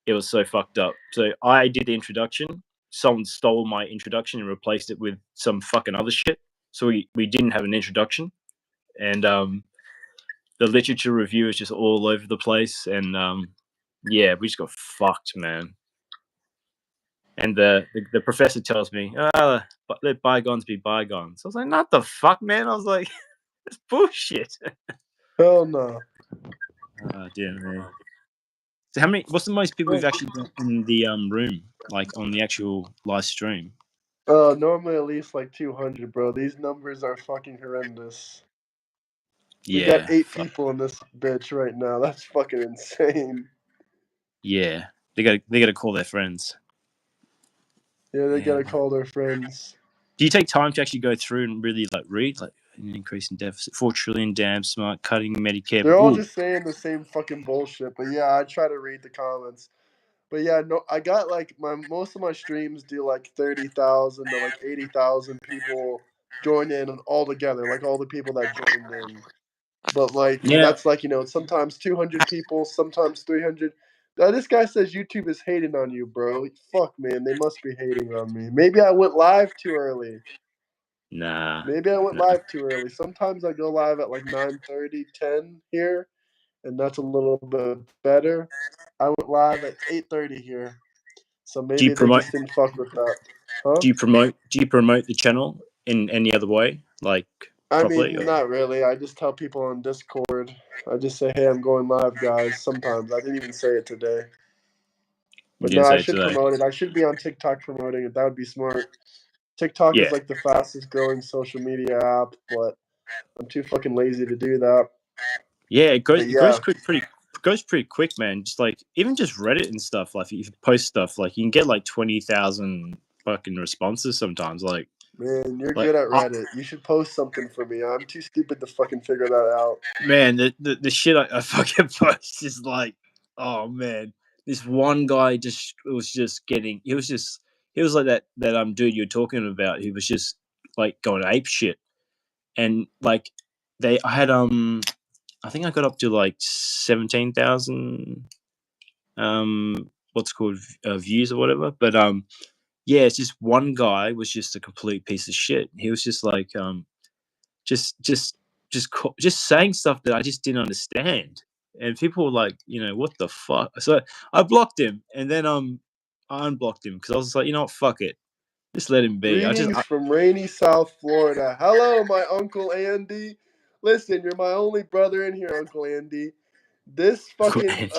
it was so fucked up. So I did the introduction. Someone stole my introduction and replaced it with some fucking other shit. So we didn't have an introduction. And the literature review is just all over the place. And yeah, we just got fucked, man. And the professor tells me, but let bygones be bygones. I was like, not the fuck, man. I was like, it's bullshit. Hell no. Oh, dear me. So what's the most people we've actually got in the room, like on the actual live stream? Normally at least like 200, bro. These numbers are fucking horrendous. We got Yeah, 8 people in this bitch right now. That's fucking insane. yeah. They gotta call their friends. Yeah, they Yeah. gotta call their friends. Do you take time to actually go through and really like read like an increase in deficit, 4 trillion, damn smart, cutting Medicare? They're all Ooh, just saying the same fucking bullshit. But yeah, I try to read the comments. But yeah, no, I got like most of my streams do like 30,000 to like 80,000 people join in and all together, like all the people that joined in. But like yeah. that's like sometimes 200 people, sometimes 300. Now this guy says YouTube is hating on you, bro. Fuck, man, they must be hating on me. Maybe I went live too early. Nah, Maybe I went nah. live too early. Sometimes I go live at like 9:30, 10 here, and that's a little bit better. I went live at 8:30 here, so Do you maybe they promote? just didn't fuck with that, huh? Do you promote the channel in any other way, like I properly? mean, Or not really. I just tell people on Discord. I just say, "Hey, I'm going live, guys." Sometimes I didn't even say it today, you but no, didn't I say it should today? promote it. I should be on TikTok promoting it. That would be smart. TikTok is Yeah, like the fastest growing social media app, but I'm too fucking lazy to do that. yeah. It goes But it goes yeah, quick, pretty quick, man. Just like even just Reddit and stuff. Like if you post stuff, like you can get like 20,000 fucking responses sometimes. man, you're Like good at Reddit. You should post something for me. I'm too stupid to fucking figure that out. man, the shit I fucking post is like, oh man, this one guy he was like that dude you're talking about. He was just like going ape shit, and like I had I think I got up to like 17,000 what's called views or whatever, but yeah, it's just one guy was just a complete piece of shit. He was just like just just just saying stuff that I just didn't understand, and people were like, what the fuck? So I blocked him, and then I unblocked him because I was like, you know what, fuck it, just let him be. Greetings from rainy South Florida. Hello, my Uncle Andy. Listen, you're my only brother in here, Uncle Andy. This fucking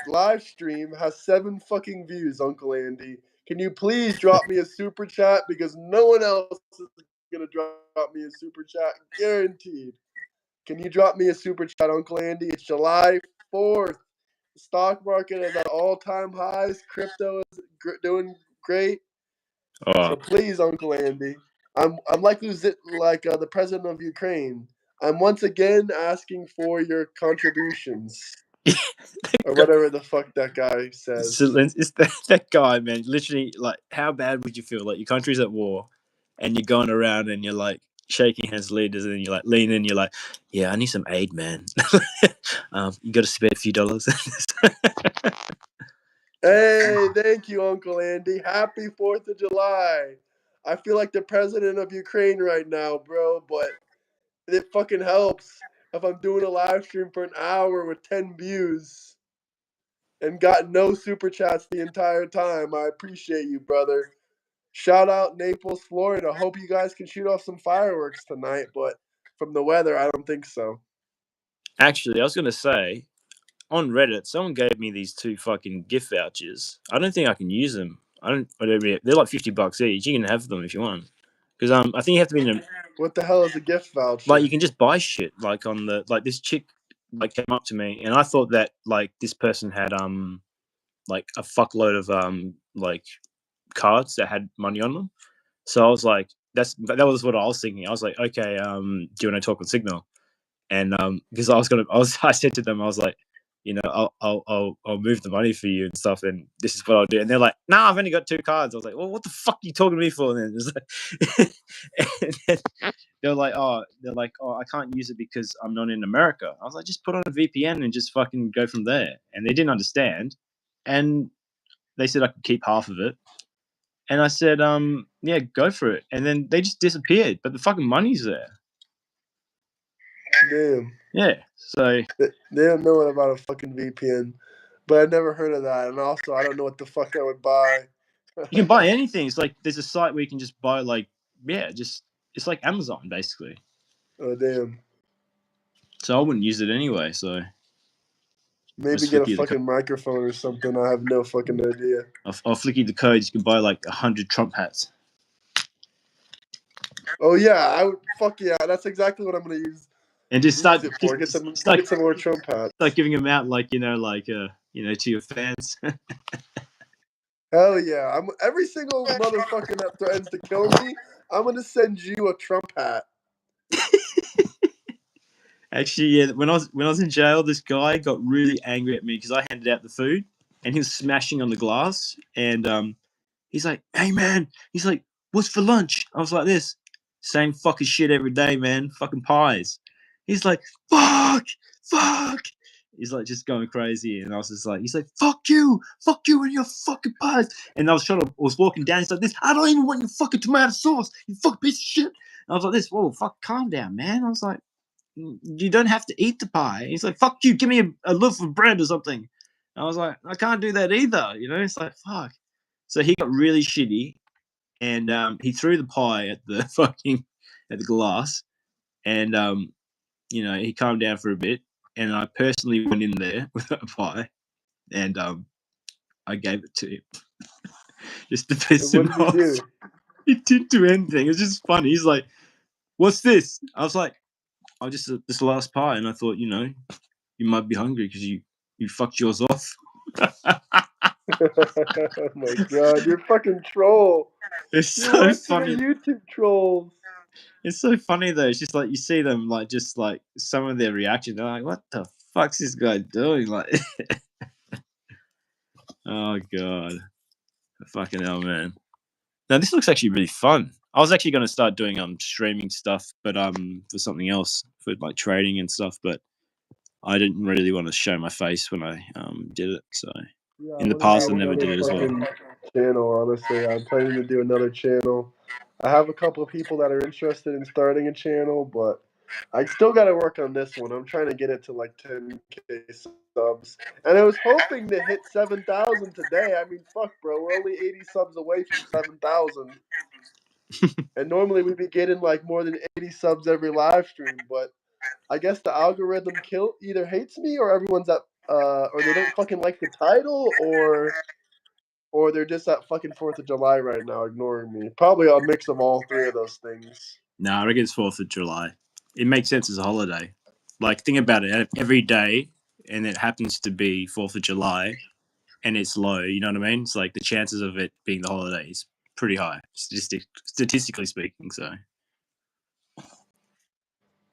live stream has 7 fucking views, Uncle Andy. Can you please drop me a super chat because no one else is gonna drop me a super chat, guaranteed. Can you drop me a super chat, Uncle Andy? It's July 4th. The stock market is at all-time highs. Crypto is doing great. oh, So please, Uncle Andy, I'm like the president of Ukraine. I'm once again asking for your contributions or whatever the fuck that guy so says. it's that guy, man. Literally, like, how bad would you feel? Like, your country's at war, and you're going around and you're like shaking hands with leaders, and you're like leaning, and you're like, yeah, I need some aid, man. You got to spare a few dollars. Hey, thank you, Uncle Andy. Happy 4th of July. I feel like the president of Ukraine right now, bro, but it fucking helps if I'm doing a live stream for an hour with 10 views and got no super chats the entire time. I appreciate you, brother. Shout out Naples, Florida. Hope you guys can shoot off some fireworks tonight, but from the weather, I don't think so. Actually, I was gonna say on Reddit, someone gave me these 2 fucking gift vouchers. I don't think I can use them. I don't. Whatever. They're like $50 each. You can have them if you want. Because I think you have to be in a, What the hell is a gift voucher? like you can just buy shit like on the like this chick like came up to me and I thought that like this person had like a fuckload of like cards that had money on them. So I was like, that was what I was thinking. I was like, okay, do you want to talk on Signal? And because I said to them, I was like, you know, I'll move the money for you and stuff, and this is what I'll do. And they're like, no, I've only got 2 cards. I was like, well, what the fuck are you talking to me for? And then, and then they're like, oh, I can't use it because I'm not in America. I was like, just put on a VPN and just fucking go from there. And they didn't understand, and they said I could keep half of it. And I said, yeah, go for it. And then they just disappeared, but the fucking money's there. Damn. Yeah. So they don't know about a fucking VPN, but I never heard of that. And also, I don't know what the fuck I would buy. you can buy anything. It's like there's a site where you can just buy like just it's like Amazon basically. Oh damn. So I wouldn't use it anyway. So maybe get a fucking microphone or something. I have no fucking idea. I'll flick you the codes. You can buy like 100 Trump hats. Oh yeah, I would. Fuck yeah, that's exactly what I'm gonna use. And just start it for. Get some more Trump hats. Start giving them out like to your fans. Hell yeah! Every single motherfucker that threatens to kill me, I'm gonna send you a Trump hat. Actually, yeah. When I was in jail, this guy got really angry at me because I handed out the food, and he was smashing on the glass. And he's like, "Hey man," he's like, "What's for lunch?" I was like, "This same fucking shit every day, man. Fucking pies." He's like, "Fuck, fuck." He's like just going crazy, and I was just like, he's like, fuck you and your fucking pies. And I was walking down. He's like, this, I don't even want your fucking tomato sauce, you fucking piece of shit. And I was like, this, whoa, fuck, calm down, man. I was like, you don't have to eat the pie. He's like, fuck you, give me a loaf of bread or something. And I was like, I can't do that either. It's like, fuck. So he got really shitty, and he threw the pie at the glass, and he calmed down for a bit. And I personally went in there with a pie, and I gave it to him just to piss him off. He didn't do anything. It was just funny. He's like, "What's this?" I was like, "Oh, just this last pie." And I thought, you might be hungry because you fucked yours off. Oh my god, you're fucking troll. It's so funny. YouTube trolls. It's so funny though. It's just like you see them like just like some of their reaction. They're like, "What the fuck's this guy doing?" Like, oh god, fucking hell, man. Now this looks actually really fun. I was actually going to start doing streaming stuff, but for something else for like trading and stuff. But I didn't really want to show my face when I did it. So in the past, I never did it as well. Channel, honestly, I'm planning to do another channel. I have a couple of people that are interested in starting a channel, but I still got to work on this one. I'm trying to get it to like 10K subs, and I was hoping to hit 7,000 today. I mean, fuck, bro, we're only 80 subs away from 7,000, and normally we'd be getting like more than 80 subs every live stream. But I guess the algorithm either hates me or everyone's at or they don't fucking like the title or they're just at fucking 4th of July right now, ignoring me. Probably a mix of all three of those things. I reckon it's 4th of July. It makes sense as a holiday. Like, think about it. Every day, and it happens to be 4th of July, and it's low, you know what I mean? It's like the chances of it being the holiday is pretty high, statistically speaking, so.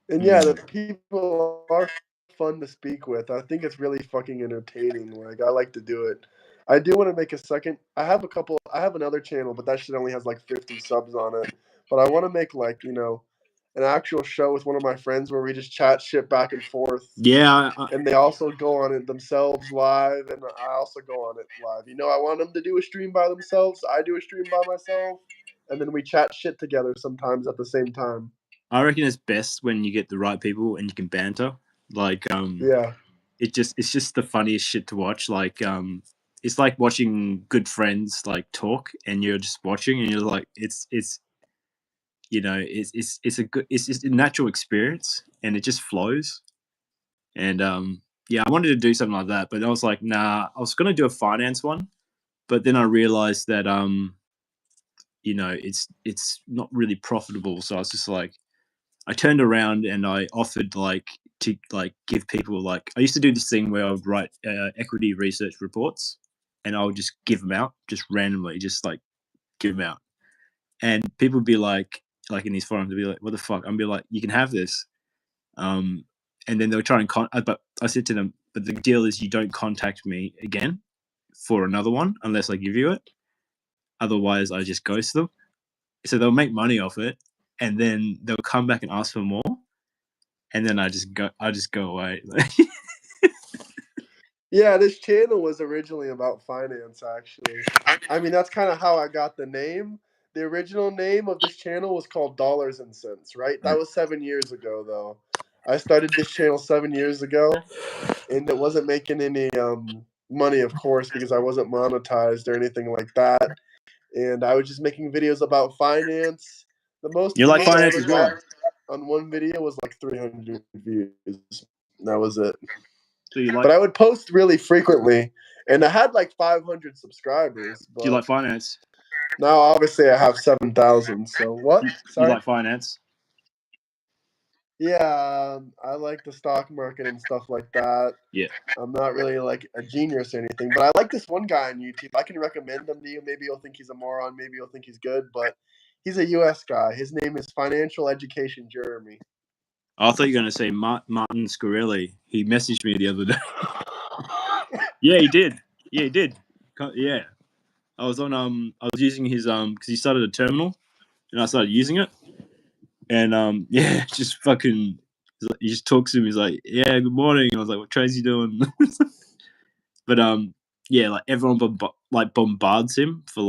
And yeah, the people are fun to speak with. I think it's really fucking entertaining. Like, I like to do it. I do want to make a second. I have another channel, but that shit only has like 50 subs on it. But I want to make like, an actual show with one of my friends where we just chat shit back and forth. Yeah. And they also go on it themselves live, and I also go on it live. I want them to do a stream by themselves. I do a stream by myself, and then we chat shit together sometimes at the same time. I reckon it's best when you get the right people and you can banter. Like Yeah. it's just the funniest shit to watch. Like it's like watching good friends like talk and you're just watching and you're like it's you know it's a good it's just a natural experience and it just flows. And yeah, I wanted to do something like that, but I was like, nah, I was gonna do a finance one, but then I realized that it's not really profitable. So I was just like I turned around and I offered like to like give people like I used to do this thing where I would write equity research reports and I would just give them out just randomly, just like give them out, and people would be like in these forums, they'd be like, "What the fuck?" I'd be like, "You can have this," um, and then they'll try and but I said to them, "But the deal is you don't contact me again for another one unless I give you it. Otherwise, I just ghost them." So they'll make money off it, and then they'll come back and ask for more, and then I just go away. Yeah, this channel was originally about finance, actually. I mean, that's kind of how I got the name. The original name of this channel was called Dollars and Cents, right? That was 7 years ago, though. I started this channel 7 years ago, and it wasn't making any money, of course, because I wasn't monetized or anything like that. And I was just making videos about finance. The most You like views I finance ever as well, got on one video was like 300 views. That was it. so you But like I would post really frequently, and I had like 500 subscribers. do you But like finance? now, obviously, I have 7,000. So what? You Sorry. like finance? Yeah, I like the stock market and stuff like that. Yeah. I'm not really like a genius or anything, but I like this one guy on YouTube. I can recommend him to you. Maybe you'll think he's a moron. Maybe you'll think he's good, but he's a U.S. guy. His name is Financial Education Jeremy. I thought you were going to say Martin Scarelli. He messaged me the other day. Yeah, he did. Yeah, he did. Yeah, I was using his because he started a terminal, and I started using it, and yeah, just fucking. He just talks to him. He's like, "Yeah, good morning." I was like, "What Tracy doing?" But yeah, like everyone bombards him for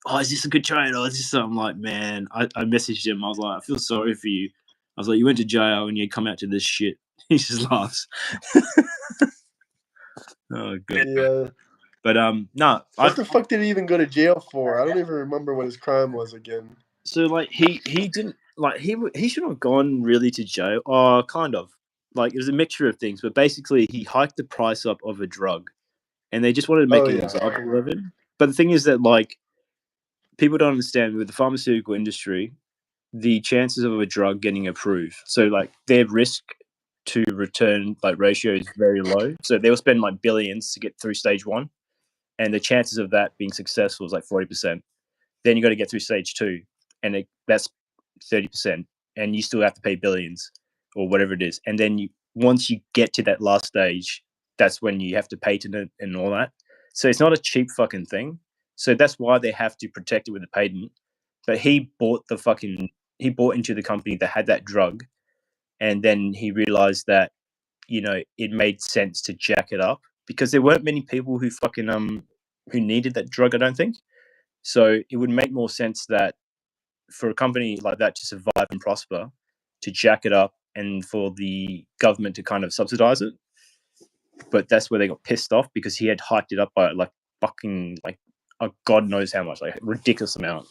oh, is this a good trade? Or is this something? Like, man, I messaged him. I was like, I feel sorry for you. I was like, you went to jail and you come out to this shit. He just laughs. Oh god. Yeah. But no, What the fuck did he even go to jail for? I don't even remember what his crime was again. so like he didn't like he shouldn't have gone really to jail. Oh, kind of. Like it was a mixture of things, but basically he hiked the price up of a drug, and they just wanted to Oh make an yeah. example of it. But the thing is that like people don't understand with the pharmaceutical industry, the chances of a drug getting approved. So like their risk to return like ratio is very low. So they'll spend like billions to get through stage one, and the chances of that being successful is like 40%. Then you got to get through stage two, and that's 30%, and you still have to pay billions or whatever it is. And then once you get to that last stage, that's when you have to patent it and all that. So it's not a cheap fucking thing. So that's why they have to protect it with a patent. But he bought into the company that had that drug, and then he realized that it made sense to jack it up because there weren't many people who needed that drug. I don't think so. It would make more sense that for a company like that to survive and prosper, to jack it up and for the government to kind of subsidize it. But that's where they got pissed off because he had hiked it up by like fucking like God knows how much, like a ridiculous amount.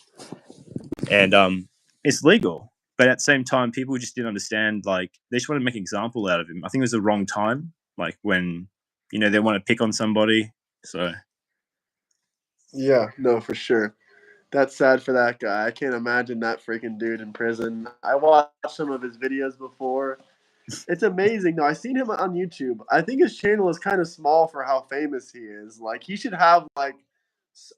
And it's legal, but at the same time, people just didn't understand. Like they just want to make an example out of him. I think it was the wrong time, like when they want to pick on somebody. So Yeah, no, for sure. That's sad for that guy. I can't imagine that freaking dude in prison. I watched some of his videos before. It's amazing though. I seen him on YouTube. I think his channel is kind of small for how famous he is. Like he should have like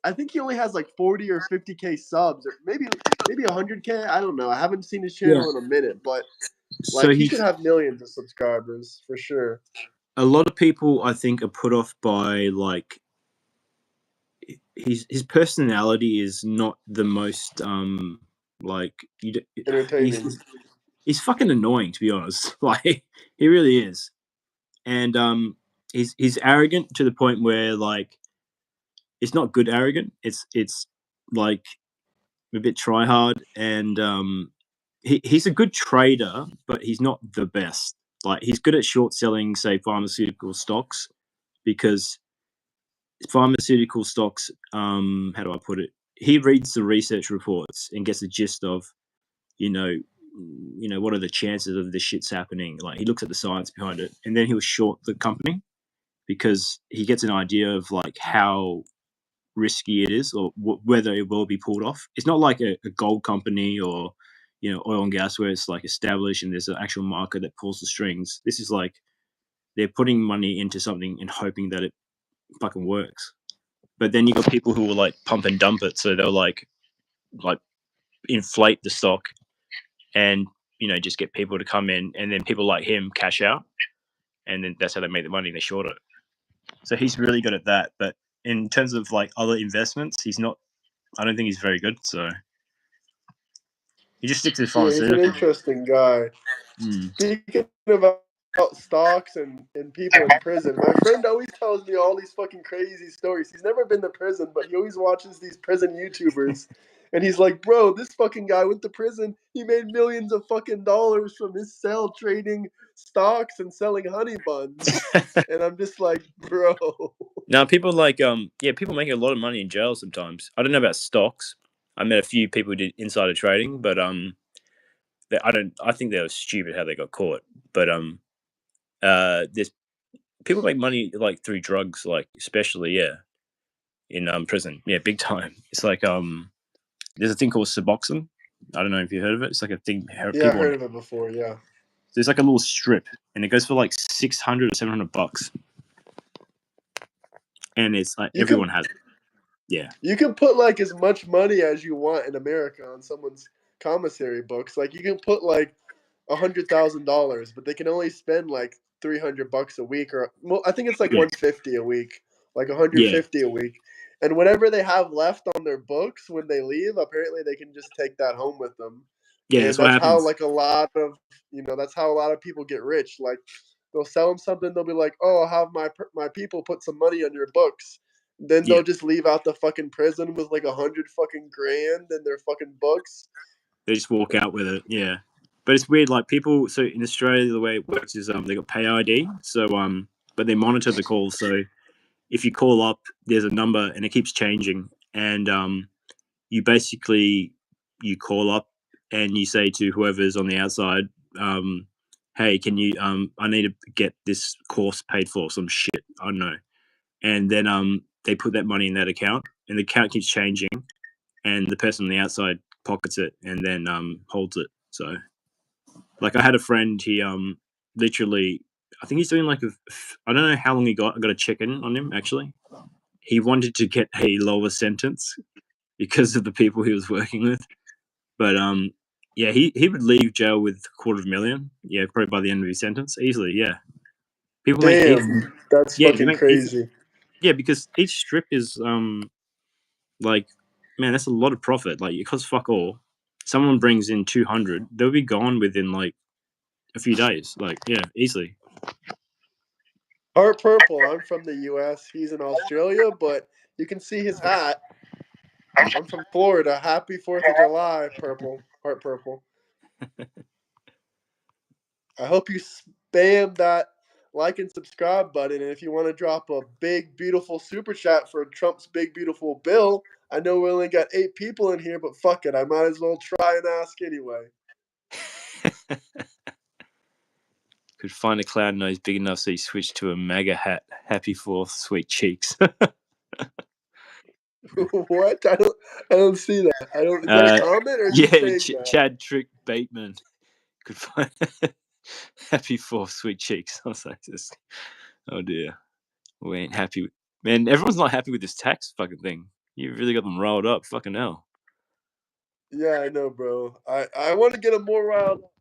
I think he only has like 40 or 50K subs or maybe 100K. I don't know. I haven't seen his yeah, channel in a minute, but so like he he should have millions of subscribers for sure. a lot of people I think are put off by like his personality is not the most like Entertaining. he's fucking annoying to be honest. Like he really is. And he's arrogant to the point where like it's not good arrogant. It's like a bit try hard, and he's a good trader, but he's not the best. Like he's good at short selling, say, pharmaceutical stocks, because pharmaceutical stocks, how do I put it? He reads the research reports and gets the gist of, you know, what are the chances of this shit's happening. Like he looks at the science behind it, and then he'll short the company because he gets an idea of like how risky it is or whether it will be pulled off. It's not like a gold company or oil and gas where it's like established and there's an actual market that pulls the strings. This is like they're putting money into something and hoping that it fucking works. But then you got people who will like pump and dump it, so they'll like inflate the stock and just get people to come in, and then people like him cash out, and then that's how they make the money. They short it. So he's really good at that. But in terms of like other investments, he's not. I don't think he's very good. So he just sticks to Yeah, he's an pharmaceutical. interesting guy. Mm. Speaking about stocks and people in prison, my friend always tells me all these fucking crazy stories. He's never been to prison, but he always watches these prison YouTubers. And he's like, bro, this fucking guy went to prison. He made millions of fucking dollars from his cell trading stocks and selling honey buns. And I'm just like, bro. Now people people make a lot of money in jail sometimes. I don't know about stocks. I met a few people who did insider trading, but I don't. I think they were stupid how they got caught. But there's people make money like through drugs, like especially in prison, big time. It's like there's a thing called Suboxone. I don't know if you heard of it. It's like a thing Yeah, I people on. heard of it before, yeah. There's like a little strip, and it goes for like $600 or $700, and it's like You everyone can has it. Yeah, You can put like as much money as you want in America on someone's commissary books. Like you can put like $100,000, but they can only spend like $300 a week, or well, I think it's like yeah, 150 a week, like yeah, 150 a week. And whatever they have left on their books when they leave, apparently they can just take that home with them. yeah. And That's what that's how happens. like a lot of that's how a lot of people get rich. Like they'll sell them something, they'll be like, "Oh, I'll have my people put some money on your books." Then Yeah, they'll just leave out the fucking prison with like 100 fucking grand in their fucking books. they just walk out with it. Yeah, but it's weird. Like people, so in Australia, the way it works is they got pay ID. So but they monitor the calls. So if you call up, there's a number and it keeps changing, and you basically you call up and you say to whoever's on the outside, hey, can you I need to get this course paid for, some shit, I don't know. And then they put that money in that account, and the account keeps changing, and the person on the outside pockets it and then holds it. So like I had a friend, he literally, I think he's doing like I don't know how long he got. I got to check in on him actually. He wanted to get a lower sentence because of the people he was working with. But yeah, he would leave jail with $250,000. Yeah, probably by the end of his sentence, easily. Yeah, people make heaps. Damn, that's Yeah, they fucking make heaps. crazy. Yeah, because each strip is like, man, that's a lot of profit. Like it costs fuck all. Someone brings in 200, they'll be gone within like a few days. Like yeah, easily. Heart Purple, I'm from the US. He's in Australia, but you can see his hat. I'm from Florida. Happy 4th of July, Purple. Heart Purple. I hope you spam that like and subscribe button. And if you want to drop a big, beautiful super chat for Trump's big, beautiful bill, I know we only got 8 people in here, but fuck it. I might as well try and ask anyway. Could find a clown nose big enough so you switch to a MAGA hat. Happy Fourth, sweet cheeks. What? I don't see that. I don't. Is that a comment or are you Yeah, saying that? Chad Trick Bateman could find Happy Fourth, sweet cheeks. I was like, this. Oh dear, we ain't happy. Man, everyone's not happy with this tax fucking thing. You really got them rolled up. Fucking hell. Yeah, I know, bro. I want to get him more riled up.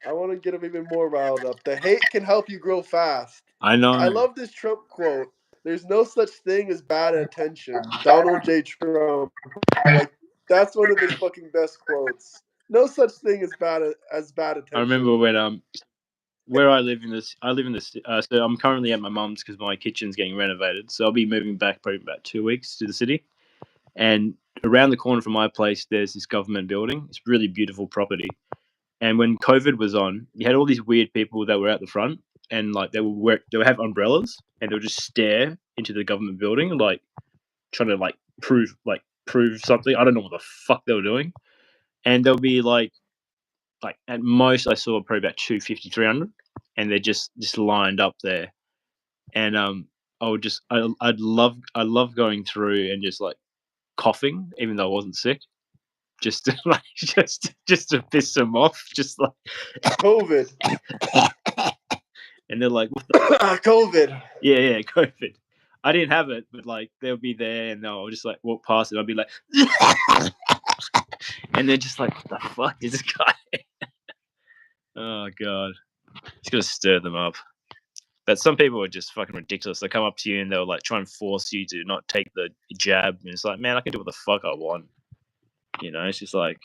I want to get him even more riled up. The hate can help you grow fast. I I know. love this Trump quote. There's no such thing as bad attention. Donald J. Trump. Like that's one of his fucking best quotes. No such thing as bad I remember attention. when where I live in this. I live in this. So I'm currently at my mum's because my kitchen's getting renovated. So I'll be moving back probably about 2 weeks to the city. And around the corner from my place, there's this government building. It's really beautiful property. And when COVID was on, you had all these weird people that were out the front, and like they would have umbrellas, and they'll just stare into the government building, like trying to prove something. I don't know what the fuck they were doing, and there'll be like at most I saw probably about 250, 300, and they're just lined up there, and I love going through and just like coughing, even though I wasn't sick, just to like just to piss them off, just like COVID. and they're like, what COVID. yeah, COVID. I didn't have it, but like they'll be there and they'll just like walk past it. I'll be like, and they're just like, what the fuck is this guy? Oh god, it's gonna stir them up. But some people are just fucking ridiculous. They come up to you and they'll like try and force you to not take the jab, and it's like, man, I can do what the fuck I want. You know, it's just like,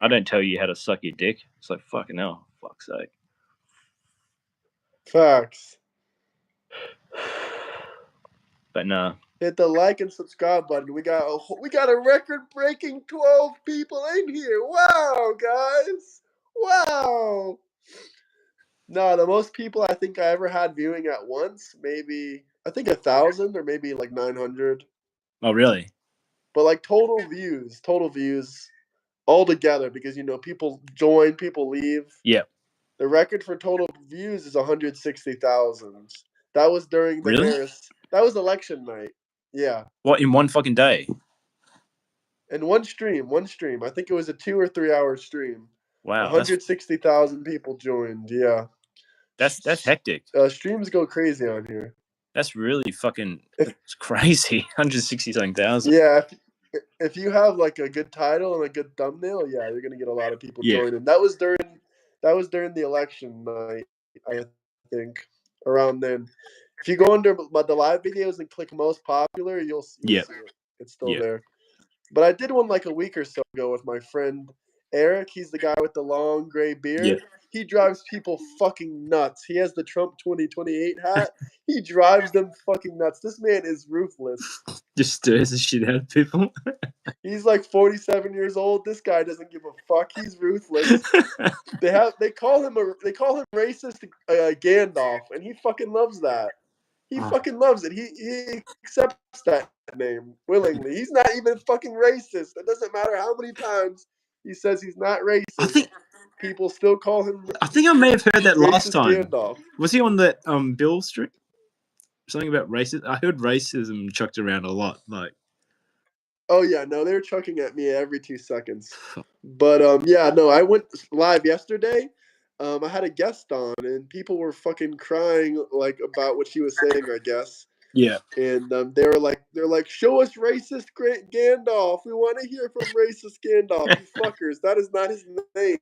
I don't tell you how to suck your dick. It's like, fucking hell, fuck's sake. Facts. But nah. Hit the like and subscribe button. We got a record-breaking 12 people in here. Wow, guys. Wow. No, the most people I think I ever had viewing at once, maybe I think 1,000 or maybe like 900. Oh, really? But like total views all together, because people join, people leave. Yeah. The record for total views is 160,000. That was during the Harris. That was election night. Yeah. What, in one fucking day? In one stream. I think it was a 2 or 3 hour stream. Wow. 160,000 people joined. Yeah. That's hectic. Streams go crazy on here. That's really fucking it's crazy. 160,000. Yeah. If you have like a good title and a good thumbnail, yeah, you're gonna get a lot of people joining. That was during the election night, I think, around then. If you go under the live videos and click most popular, you'll see it. It's still there. But I did one like a week or so ago with my friend Eric. He's the guy with the long gray beard. Yeah. He drives people fucking nuts. He has the Trump 2028 hat. He drives them fucking nuts. This man is ruthless. Just stirs the shit out of people. He's like 47 years old. This guy doesn't give a fuck. He's ruthless. They call him racist Gandalf, and he fucking loves that. He fucking loves it. He accepts that name willingly. He's not even fucking racist. It doesn't matter how many times he says he's not racist. People still call him. I think I may have heard that last time. Gandalf. Was he on that Bill stream? Something about racism. I heard racism chucked around a lot. Like, oh yeah, no, they're chucking at me every 2 seconds. But yeah, no, I went live yesterday. I had a guest on, and people were fucking crying like about what she was saying, I guess. Yeah. And they're like, show us racist Gandalf. We want to hear from racist Gandalf. You fuckers, that is not his name,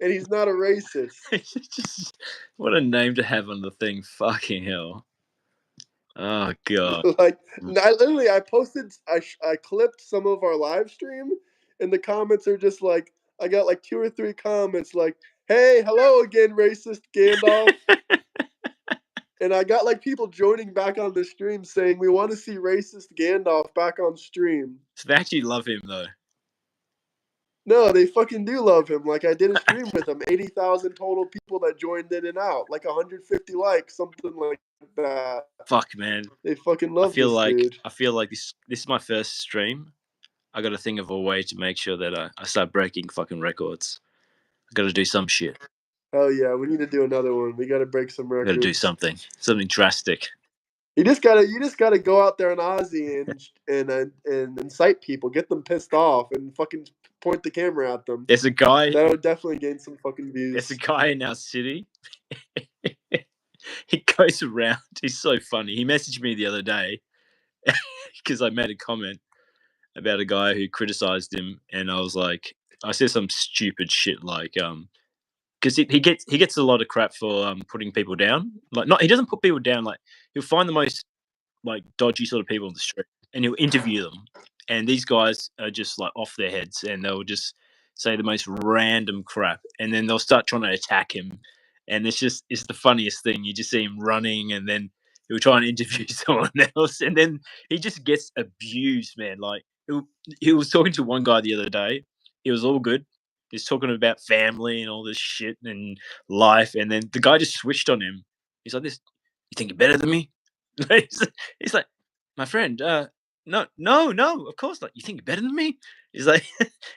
and he's not a racist. Just, what a name to have on the thing. Fucking hell. Oh god. Like, I posted, I clipped some of our live stream, and the comments are just like, I got like 2 or 3 comments like, hey, hello again, racist Gandalf. And I got like people joining back on the stream saying, we want to see racist Gandalf back on stream. So they actually love him though. No, they fucking do love him. Like, I did a stream with him. 80,000 total people that joined in and out. Like 150 likes, something like that. Fuck, man. They fucking love this dude. I feel like this is my first stream. I got to think of a way to make sure that I start breaking fucking records. I got to do some shit. Oh yeah, we need to do another one. We got to break some records. Got to do something drastic. You just gotta go out there in Aussie and incite people, get them pissed off, and fucking point the camera at them. There's a guy that would definitely gain some fucking views. There's a guy in our city. He goes around. He's so funny. He messaged me the other day because I made a comment about a guy who criticized him, and I was like, I said some stupid shit like, because he gets a lot of crap for putting people down. Like, he doesn't put people down. Like, he'll find the most like dodgy sort of people on the street, and he'll interview them. And these guys are just like off their heads, and they'll just say the most random crap, and then they'll start trying to attack him. And it's the funniest thing. You just see him running, and then he'll try and interview someone else, and then he just gets abused, man. Like, he was talking to one guy the other day. It was all good. He's talking about family and all this shit and life, and then the guy just switched on him. He's like, "This, you think you're better than me?" he's, he's like, "My friend, no, no, no, of course not. You think you're better than me?" He's like,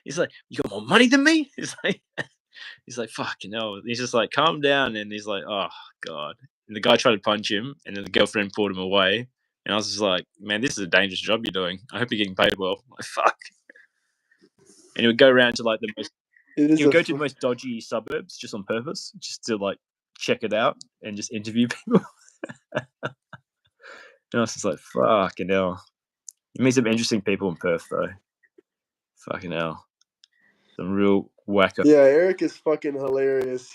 he's like, "You got more money than me?" He's like, "Fucking hell." He's just like, "Calm down," and he's like, "Oh god." And the guy tried to punch him, and then the girlfriend pulled him away. And I was just like, "Man, this is a dangerous job you're doing. I hope you're getting paid well." Like, fuck. And he would go around to like the most. It He is would a go to the most dodgy suburbs just on purpose, just to like check it out and just interview people. And I was just like, "Fucking hell." You meet some interesting people in Perth, though. Fucking hell, some real wacko. yeah. Eric is fucking hilarious.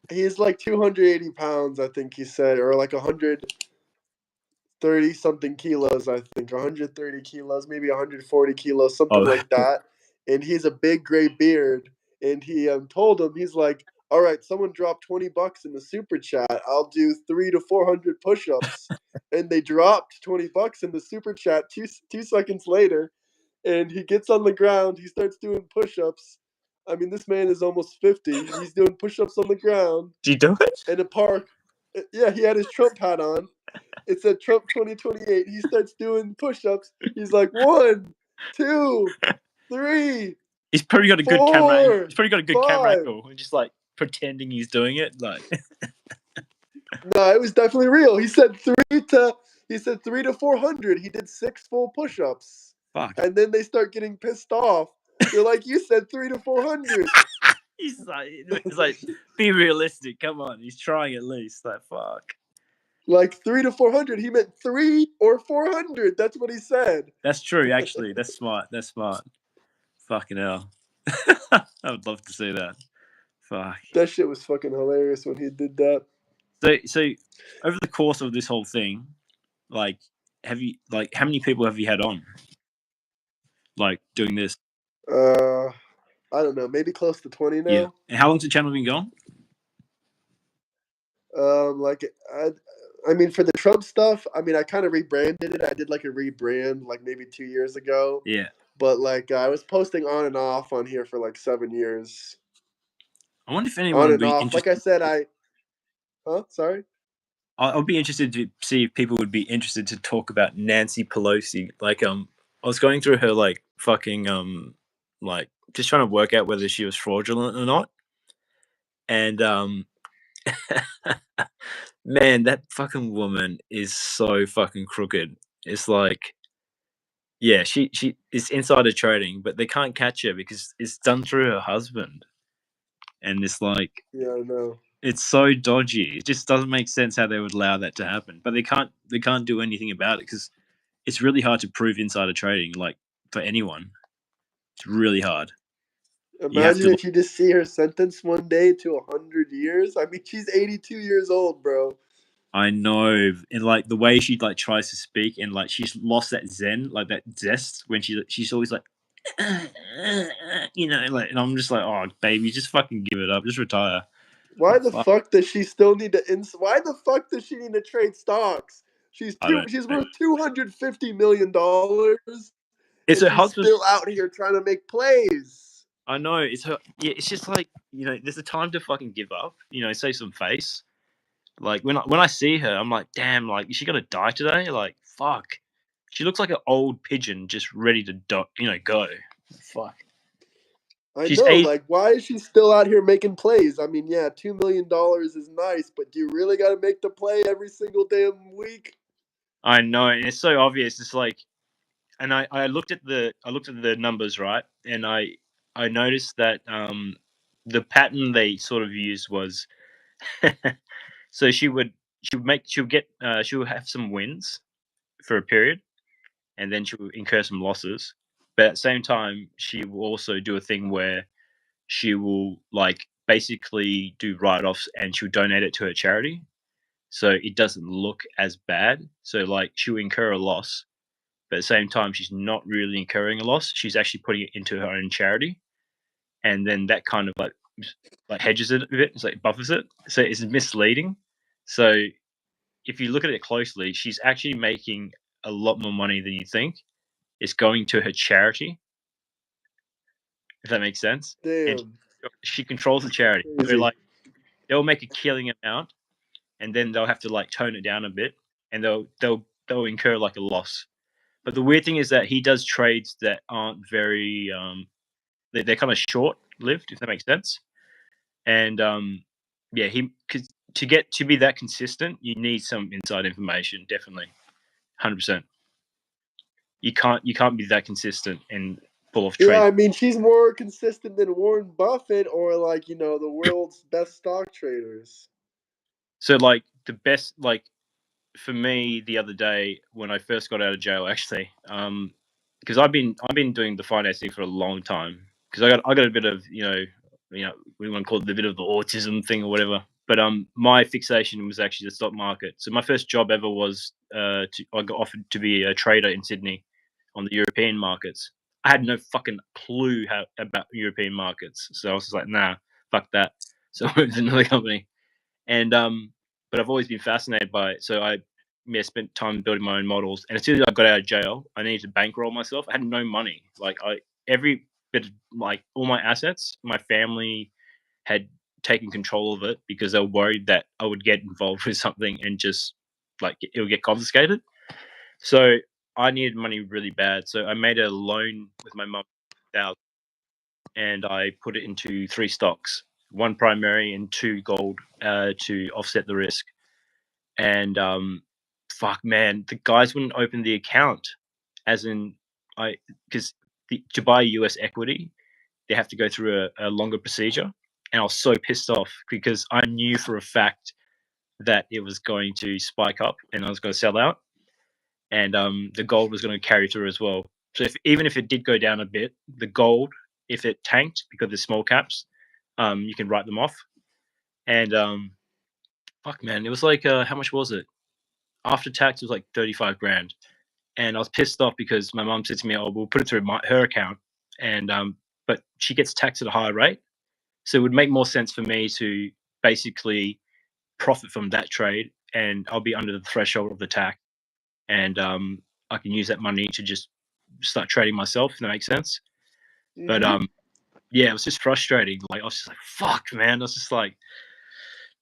He's like 280 pounds, I think he said, or like 130 something kilos, I think 130 kilos, maybe 140 kilos, something Oh, like that. And he's a big gray beard. And he told him, he's like, "All right, someone dropped $20 in the super chat. I'll do 300 to 400 push-ups." And they dropped $20 in the super chat. Two seconds later, and he gets on the ground. He starts doing push-ups. I mean, this man is almost 50. He's doing push-ups on the ground do you do it? in a park. Yeah, he had his Trump hat on. It said Trump 2028. He starts doing push-ups. He's like, 1, 2, 3, He's probably got a good camera. He's 4, probably got a good camera 5. angle, and just like pretending he's doing it. Like, No, it was definitely real. He said 3 to 400. He did 6 full push-ups. fuck. And then they start getting pissed off. They're like, "You said 3 to 400." It's like, be realistic. Come on, he's trying at least. Like, fuck. Like 3 to 400. He meant 3 or 400. That's what he said. That's true. Actually, that's smart. That's smart. Fucking hell. I would love to see that. Fuck. That shit was fucking hilarious when he did that. So over the course of this whole thing, like, how many people have you had on, like, doing this? I don't know, maybe close to 20 Yeah. now. And how long's the channel been going? Like I mean, for the Trump stuff, I mean, I kind of rebranded it. I did like a rebrand like maybe 2 years ago. Yeah. But like I was posting on and off on here for like 7 years. I wonder if anyone On would and be off. Like I interested. said, sorry. I'll be interested to see if people would be interested to talk about Nancy Pelosi. Like, I was going through her like fucking like just trying to work out whether she was fraudulent or not. And man, that fucking woman is so fucking crooked. It's like, yeah, she is insider trading, but they can't catch her because it's done through her husband, and it's like, Yeah, I know. it's so dodgy. It just doesn't make sense how they would allow that to happen. But they can't do anything about it because it's really hard to prove insider trading. Like, for anyone, it's really hard. You have Imagine to. if you just see her sentenced one day to 100 years. I mean, she's 82 years old, bro. I know, and like the way she like tries to speak, and like she's lost that zen, like that zest when she's always like, like, and I'm just like, oh, baby, just fucking give it up, just retire. Why Like, the fuck, fuck does she still need to? Why the fuck does she need to trade stocks? She's I don't She's know. worth $250 million, It's and her she's husband. still out here trying to make plays. I know it's her. Yeah, it's just like, there's a time to fucking give up. Save some face. Like when I see her, I'm like, damn, like, is she gonna die today? Like, fuck. She looks like an old pigeon just ready to go. Fuck. I She's know, eight. like, why is she still out here making plays? I mean, yeah, $2 million is nice, but do you really got to make the play every single damn week? I know, and it's so obvious. It's like, and I looked at the numbers, right, and I noticed that the pattern they sort of used was, so she would have some wins for a period, and then she will incur some losses. But at the same time, she will also do a thing where she will like basically do write-offs, and she'll donate it to her charity, so it doesn't look as bad. So like she'll incur a loss, but at the same time she's not really incurring a loss. She's actually putting it into her own charity, and then that kind of like hedges it a bit. It's like buffers it, so it's misleading. So if you look at it closely, she's actually making a lot more money than you think. It's going to her charity, if that makes sense. And Damn. she controls the charity. So Crazy. like they'll make a killing amount, and then they'll have to like tone it down a bit, and they'll incur like a loss. But the weird thing is that he does trades that aren't very they're kind of short lived, if that makes sense. And yeah, he cause to get to be that consistent, you need some inside information, definitely, 100%. You can't be that consistent and pull off Yeah, trades. I mean, she's more consistent than Warren Buffett or like, the world's best stock traders. So like the best like for me the other day when I first got out of jail, actually, because I've been doing the financing for a long time. Because I got a bit of we want to call it the bit of the autism thing or whatever. But my fixation was actually the stock market. So my first job ever was I got offered to be a trader in Sydney on the European markets. I had no fucking clue about European markets, so I was just like, nah, fuck that. So I went to another company, and but I've always been fascinated by it. So I spent time building my own models. And as soon as I got out of jail, I needed to bankroll myself. I had no money. Like every bit of, like all my assets, my family had taken control of it because they were worried that I would get involved with something and just like it would get confiscated. So I needed money really bad. So I made a loan with my mum, and I put it into three stocks, one primary and two gold, to offset the risk. And fuck, man, the guys wouldn't open the account, as in I because to buy US equity, they have to go through a longer procedure. And I was so pissed off because I knew for a fact that it was going to spike up and I was going to sell out, and the gold was going to carry through as well. So even if it did go down a bit, the gold, if it tanked because the small caps, you can write them off. And fuck, man, it was like how much was it after tax? It was like 35 grand, and I was pissed off because my mum said to me, "Oh, we'll put it through her account," and but she gets taxed at a higher rate, so it would make more sense for me to basically profit from that trade, and I'll be under the threshold of the tax, and I can use that money to just start trading myself. If that makes sense. But Hmm. yeah, it was just frustrating. Like I was just like, "Fuck, man!" I was just like,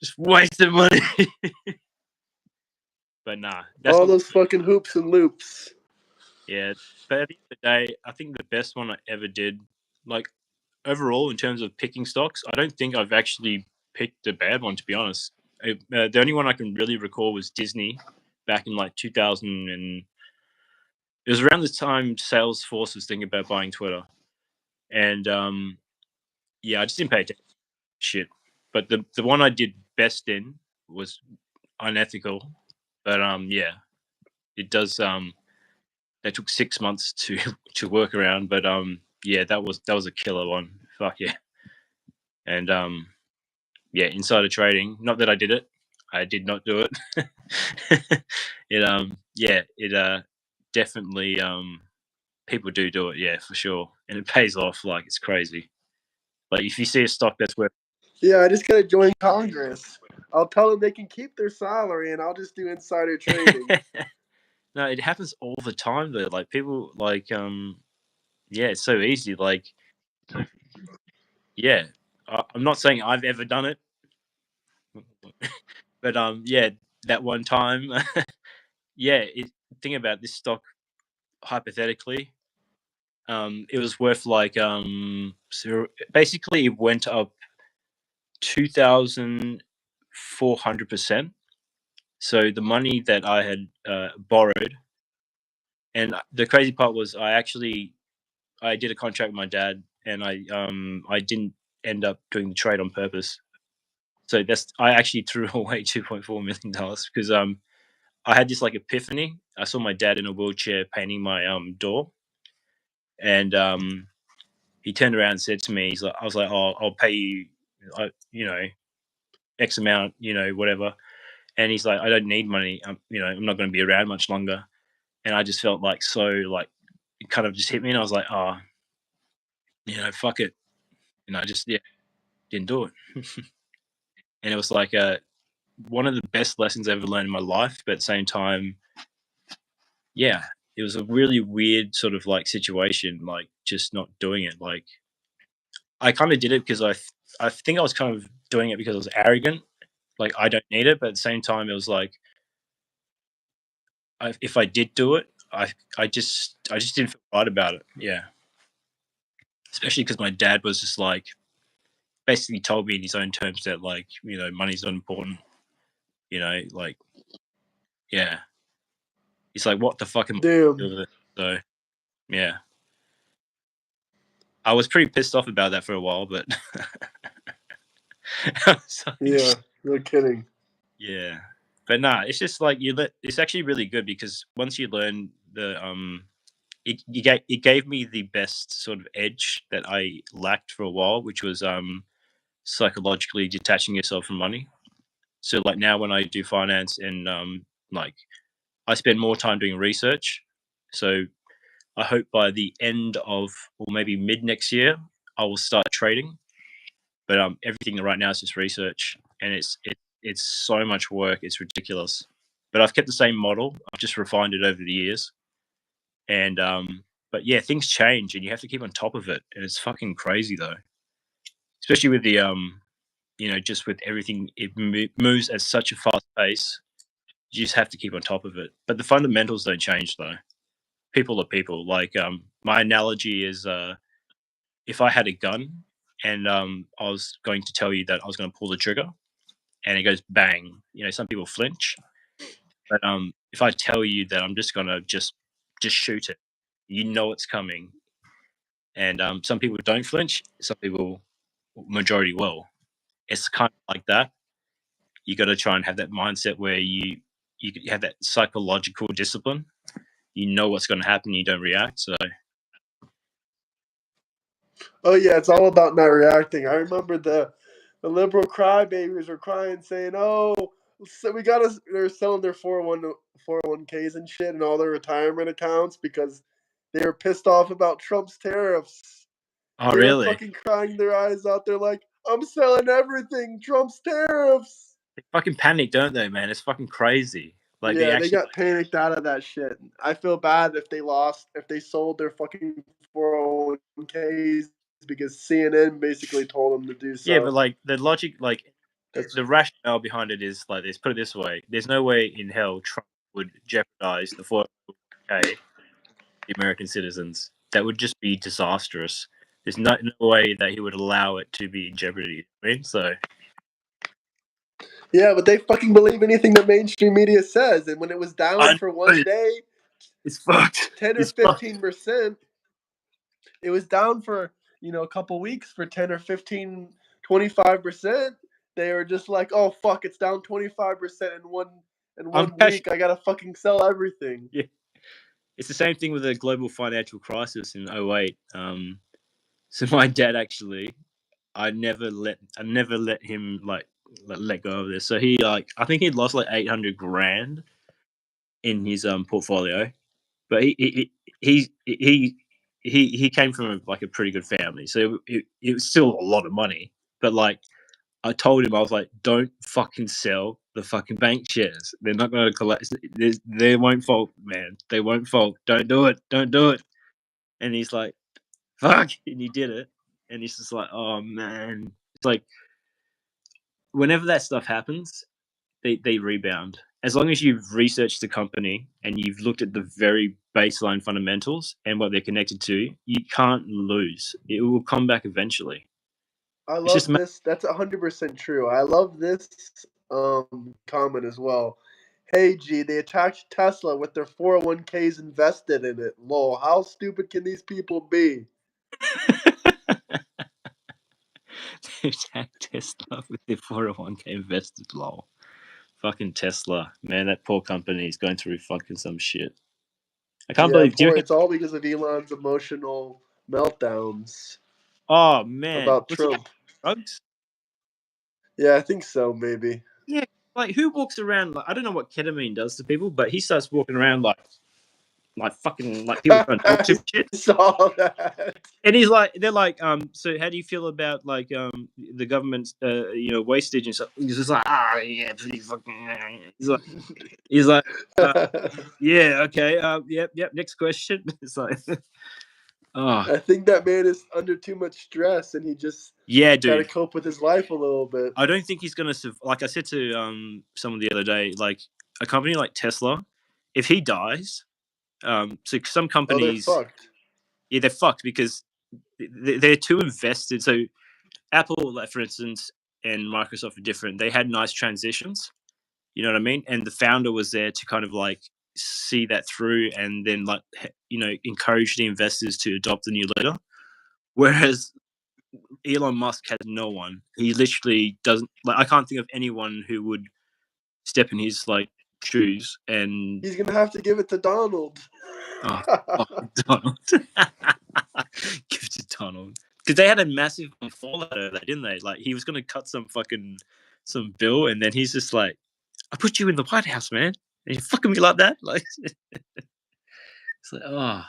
just wasted money. But nah, that's All what. those fucking hoops and loops. Yeah, but at the end of the day, I think the best one I ever did, like overall in terms of picking stocks, I don't think I've actually picked a bad one, to be honest. The only one I can really recall was Disney back in like 2000, and it was around the time Salesforce was thinking about buying Twitter. And yeah, I just didn't pay attention to shit. But the one I did best in was unethical. But yeah, it does that took 6 months to to work around. But yeah, that was a killer one. Fuck yeah. And yeah, insider trading. Not that I did it. I did not do it. It yeah, it definitely people do it, yeah, for sure. And it pays off like it's crazy. Like if you see a stock that's worth Yeah, I just gotta join Congress. I'll tell them they can keep their salary and I'll just do insider trading. no, it happens all the time though. Like people like yeah, it's so easy. Like yeah. I'm not saying I've ever done it, but yeah, that one time yeah, think about this stock hypothetically. It was worth like so basically it went up 2,400%. So the money that I had borrowed, and the crazy part was I did a contract with my dad, and I didn't end up doing the trade on purpose. So I actually threw away $2.4 million because I had this like epiphany. I saw my dad in a wheelchair painting my door, and he turned around and said to me, I was like, "Oh, I'll pay you, you know, X amount, whatever." And he's like, "I don't need money. I'm not going to be around much longer." And I just felt like so like it kind of just hit me, and I was like, "Oh, fuck it." And I just yeah didn't do it. And it was like one of the best lessons I ever learned in my life, but at the same time, yeah, it was a really weird sort of like situation, like just not doing it, like I kind of did it because I think I was kind of doing it because I was arrogant. Like I don't need it, but at the same time, it was like if I did do it, I just didn't feel right about it. Yeah, especially because my dad was just like basically told me in his own terms that like money's not important. Like yeah, he's like, what the fuck am I Damn. doing with it? So yeah, I was pretty pissed off about that for a while, but so, Yeah, no kidding. yeah. But nah, it's just like it's actually really good because once you learn it gave me the best sort of edge that I lacked for a while, which was psychologically detaching yourself from money. So like now when I do finance and like I spend more time doing research. So I hope by the end of or maybe mid next year I will start trading. But everything right now is just research, and it's so much work. It's ridiculous. But I've kept the same model. I've just refined it over the years, and but yeah, things change, and you have to keep on top of it, and it's fucking crazy though. Especially with the just with everything, it moves at such a fast pace. You just have to keep on top of it. But the fundamentals don't change though. People are people. Like my analogy is if I had a gun and I was going to tell you that I was going to pull the trigger and it goes bang. Some people flinch, but if I tell you that I'm just gonna just shoot it, it's coming. And some people don't flinch. Some people, majority will. It's kind of like that. You got to try and have that mindset where you have that psychological discipline. You know what's going to happen. You don't react. So Oh yeah, it's all about not reacting. I remember the liberal crybabies were crying, saying, "Oh, so we got us." They're selling their 401ks and shit, and all their retirement accounts because they were pissed off about Trump's tariffs. oh They were really? fucking crying their eyes out. They're like, "I'm selling everything. Trump's tariffs." They fucking panic, don't they, man? It's fucking crazy. Like they Yeah, they actually. got panicked out of that shit. I feel bad if they sold their fucking 401ks because CNN basically told them to do Yeah, but so. like the logic, like That's the rationale behind it is like this. Put it this way: there's no way in hell Trump would jeopardize the 401k the American citizens. That would just be disastrous. There's no way that he would allow it to be in jeopardy. I mean, so yeah, but they fucking believe anything the mainstream media says. And when it was I down for know one day, it's fucked. 10 or It's fucked. 15%, it was down for, a couple weeks for 10 or 15, 25%. They were just like, oh fuck, it's down 25% in I'm one actually week. I gotta fucking sell everything. yeah. It's the same thing with the global financial crisis in '08. So my dad actually, I never let him like let go of this. So he like I think he'd lost like 800 grand in his portfolio, but he came from like a pretty good family, so it was still a lot of money. But like I told him, I was like, don't fucking sell the fucking bank shares. They're not going to collect. They won't fold, man. They won't fold. Don't do it. Don't do it. And he's like, fuck, and he did it. And he's just like, oh man. It's like whenever that stuff happens, they rebound. As long as you've researched the company and you've looked at the very baseline fundamentals and what they're connected to, you can't lose. It will come back eventually. I It's just love this. That's 100% true. I love this comment as well. Hey G, they attacked Tesla with their 401ks invested in it. Lol, how stupid can these people be? Jack Tesla with their 401k invested. Lol. Fucking Tesla, man. That poor company is going through fucking some shit. I can't Yeah, believe. Do you poor. reckon? It's all because of Elon's emotional meltdowns Oh man, about was he on Trump. drugs? Yeah, I think so. Maybe. Yeah, like who walks around like I don't know what ketamine does to people, but he starts walking around like fucking like people trying to talk to him I and shit. saw that. And he's like, they're like, so how do you feel about like the government's wastage and stuff? He's just like, yeah, pretty fucking. He's like, yeah, okay, yep, next question. It's like, Oh, I think that man is under too much stress, and he just yeah, got to dude. cope with his life a little bit. I don't think he's gonna like I said to someone the other day, like a company like Tesla, if he dies, so some Oh, they're companies, fucked. yeah, they're fucked because they're too invested. So Apple, like for instance, and Microsoft are different. They had nice transitions, you know what I mean, and the founder was there to kind of like see that through, and then like encourage the investors to adopt the new leader. Whereas Elon Musk has no one. He literally doesn't like. I can't think of anyone who would step in his like shoes and He's gonna have to give it to Donald. oh, oh Donald. Give it to Donald because they had a massive fallout over that, didn't they? Like he was going to cut some bill, and then he's just like, "I put you in the White House, man, and you fucking me like that." Like it's like, oh.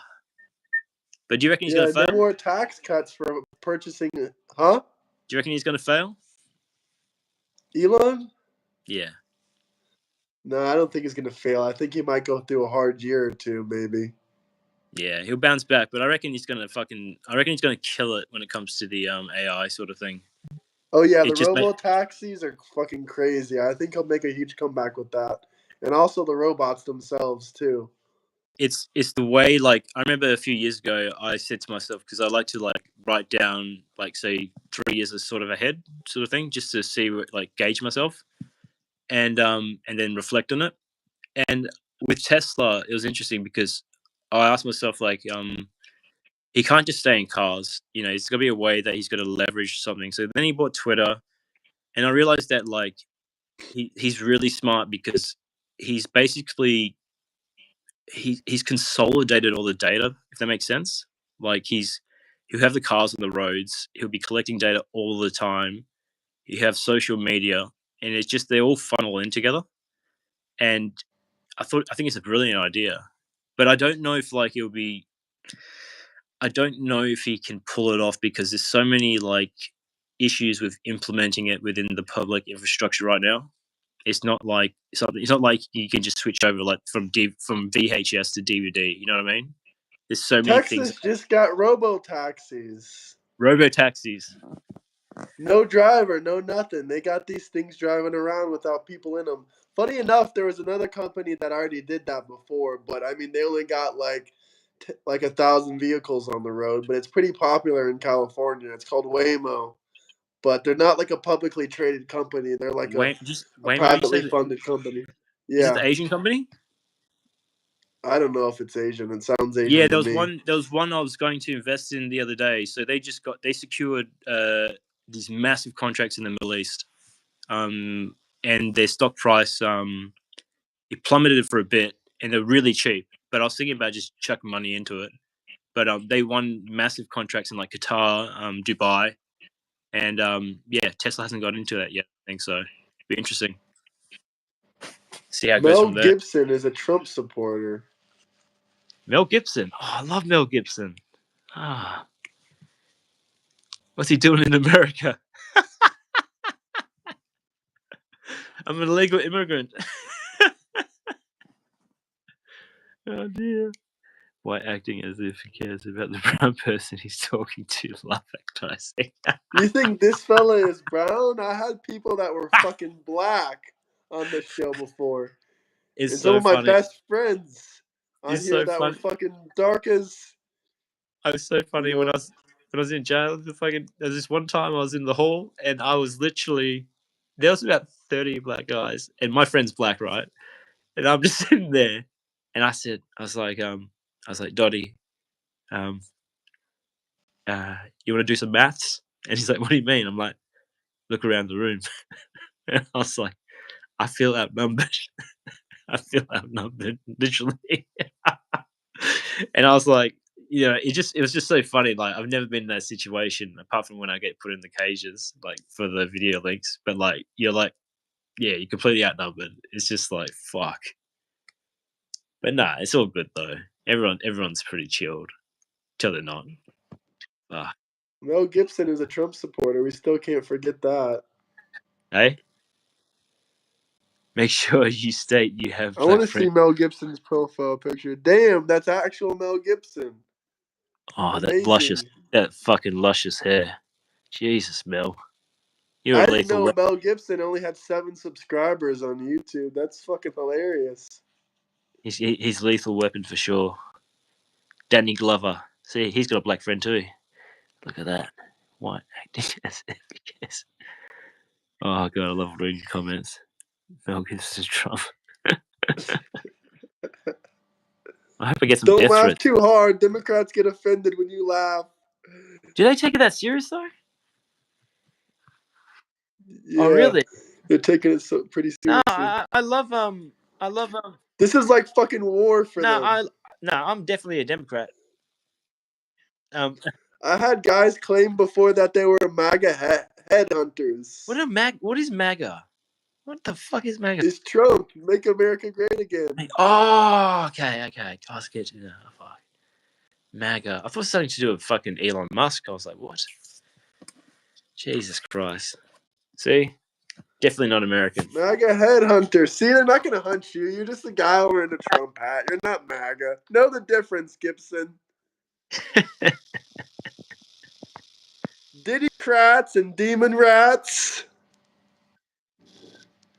But do you reckon he's going Yeah, to no fail? more tax cuts for purchasing. Huh? Do you reckon he's going to fail? Elon? Yeah, No, I don't think he's gonna fail. I think he might go through a hard year or two, maybe. yeah, he'll bounce back. But I reckon he's going to I reckon he's going to kill it when it comes to the AI sort of thing. Oh yeah, the It just robo taxis are fucking crazy. I think he'll make a huge comeback with that, and also the robots themselves too. it's the way, like I remember a few years ago I said to myself, because I like to like write down like say 3 years as sort of ahead sort of thing, just to see what, like gauge myself, and then reflect on it. And with Tesla it was interesting because I asked myself like he can't just stay in cars, it's got to be a way that he's got to leverage something. So then he bought Twitter, and I realized that like he's really smart because he's basically he's consolidated all the data, if that makes sense. Like he'll have the cars on the roads, he'll be collecting data all the time. You have social media, and it's just they all funnel in together. And I think it's a brilliant idea, but I don't know if like it'll be. I don't know if he can pull it off because there's so many like issues with implementing it within the public infrastructure right now. It's not like something. It's not like you can just switch over like from VHS to DVD. You know what I mean? There's so many things. Texas just got robo taxis. Robo taxis. No driver, no nothing. They got these things driving around without people in them. Funny enough, there was another company that already did that before, but I mean, they only got like 1,000 vehicles on the road. But it's pretty popular in California. It's called Waymo, but they're not like a publicly traded company. They're like a Waymo. You privately said, funded company. is it Yeah, the Asian company? I don't know if it's Asian. It sounds Yeah, Asian to me. there was one I was going to invest in the other day. So they secured these massive contracts in the Middle East, and their stock price it plummeted for a bit, and they're really cheap. But I was thinking about just chucking money into it. But they won massive contracts in like Qatar, Dubai, and yeah, Tesla hasn't got into that yet. I think so. Be interesting. See how it goes Mel from there. Gibson is a Trump supporter. Mel Gibson. Oh, I love Mel Gibson. Ah, what's he doing in America? I'm an illegal immigrant. Oh dear. Why acting as if he cares about the brown person he's talking to? Love advertising. You think this fella is brown? I had people that were fucking black on this show before. It's And some so of my funny. best friends on It's here so that were funny. fucking dark as, I was so you funny know. when I was in jail. There was this one time I was in the hall, and I was literally there was about 30 black guys, and my friend's black, right? And I'm just sitting there, and I was like, Dottie, um, you want to do some maths? And he's like, what do you mean? I'm like, look around the room. And I was like, I feel outnumbered. I feel outnumbered, literally. And I was like, it was just so funny. Like I've never been in that situation apart from when I get put in the cages, like for the video links. But like you're like, yeah, you're completely outnumbered. It's just like fuck. But nah, it's all good though. Everyone's pretty chilled till they're not. Ah, Mel Gibson is a Trump supporter. We still can't forget that. hey, make sure you state you have I want black to see friends. Mel Gibson's profile picture. Damn, that's actual Mel Gibson. Oh, Amazing. that fucking luscious hair. Jesus, Mel, you're a I didn't lethal know weapon. Mel Gibson only had 7 subscribers on YouTube. That's fucking hilarious. He's lethal weapon for sure. Danny Glover. See, he's got a black friend too. Look at that. White acting as yes. Oh god, I love reading comments. Mel Gibson Trump. I hope I get some Don't death laugh threats. too hard. Democrats get offended when you laugh. Do they take it that serious though? Oh Yeah, really? they're taking it pretty No, seriously. I love This is like fucking war for no, them. I'm definitely a Democrat. Um, I had guys claim before that they were MAGA headhunters. what is MAGA? What the fuck is MAGA? It's Trump. Make America great again. Oh, okay. I was getting to know. Fuck. MAGA. I thought it was something to do with fucking Elon Musk. I was like, what? Jesus Christ. See? Definitely not American. MAGA headhunter. See, they're not gonna hunt you. You're just a guy wearing a Trump hat. You're not MAGA. Know the difference, Gibson. Diddy-crats and demon rats.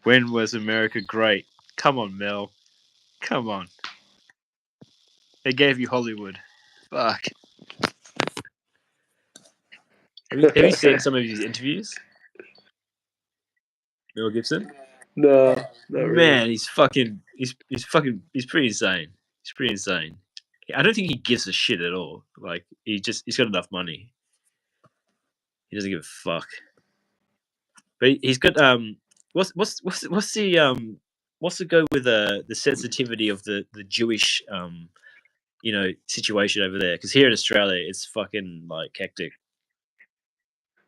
When was America great? Come on, Mel. Come on. They gave you Hollywood. Fuck. Have you seen some of his interviews? Mel Gibson? No, not really. Man, he's pretty insane. He's pretty insane. I don't think he gives a shit at all. Like he's got enough money. He doesn't give a fuck. But he's got what's the go with the sensitivity of the Jewish situation over there? Because here in Australia, it's fucking like hectic.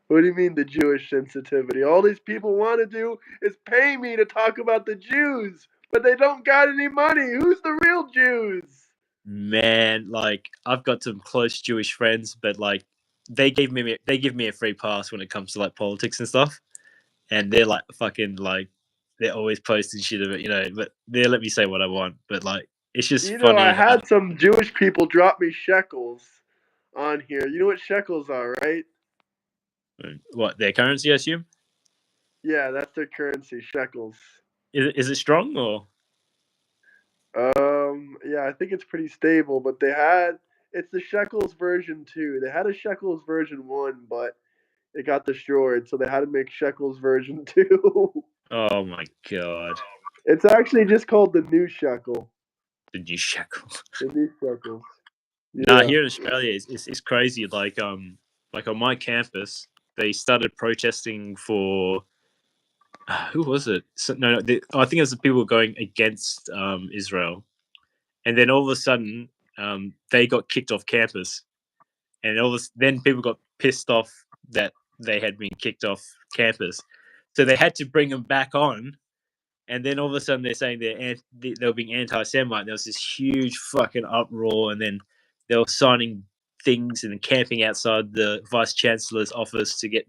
What do you mean the Jewish sensitivity? All these people want to do is pay me to talk about the Jews, but they don't got any money. Who's the real Jews? Man, like I've got some close Jewish friends, but like they give me a free pass when it comes to like politics and stuff, and they're like fucking like they're always posting shit of it, but they let me say what I want, but like it's just I funny how had some Jewish people drop me shekels on here. You know what shekels are, right? what their currency, I assume. Yeah, that's their currency, shekels. Is it strong or? Yeah, I think it's pretty stable, but it's the shekels version 2. They had a shekels version 1, but it got destroyed, so they had to make shekels version 2. Oh my god, It's actually just called the new shekel. the new shekel. The new shekels. Nah, Yeah. here in Australia, it's crazy. Like on my campus, they started protesting for who was it? No, I think it was the people going against Israel, and then all of a sudden, they got kicked off campus, and then people got pissed off that they had been kicked off campus, so they had to bring them back on. And then all of a sudden they're saying they were being anti-Semite. There was this huge fucking uproar, and then they were signing things and camping outside the vice chancellor's office to get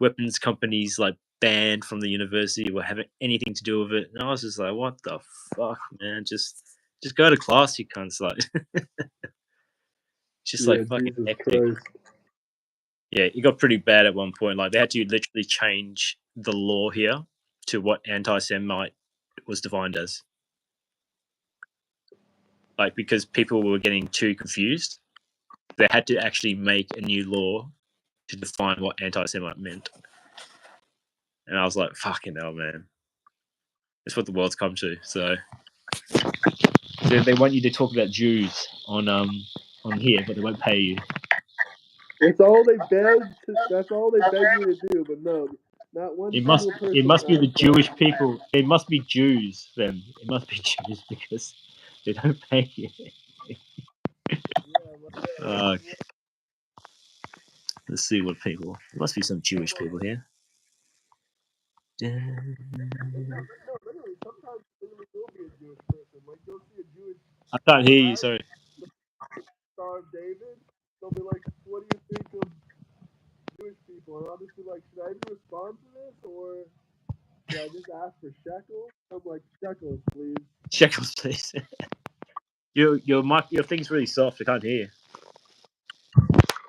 weapons companies like banned from the university or having anything to do with it. And I was just like, what the fuck, man? Just go to class, you cunts. Like, just Yeah, like fucking Jesus hectic. Christ. Yeah, it got pretty bad at one point. Like they had to literally change the law here to what anti-Semite was defined as. Like because people were getting too confused, they had to actually make a new law to define what anti-Semite meant. And I was like, "Fucking hell, man! That's what the world's come to." So they want you to talk about Jews on here, but they won't pay you. That's all they beg. That's all they beg me to do. But no, not one single It person must be the asked that. Jewish people. It must be Jews then. It must be Jews because they don't pay you. Uh, let's see what people. There must be some Jewish people here. No, literally, sometimes literally will be a Jewish person. Like you'll see a Jewish I can't hear you. flag, Sorry. Star of David. They'll be like, "What do you think of Jewish people?" And I'll just be like, "Should I even respond to this, or should I just ask for shekels?" I'm like, "Shekels, please." Shekels, please. Your thing's really soft. I can't hear you.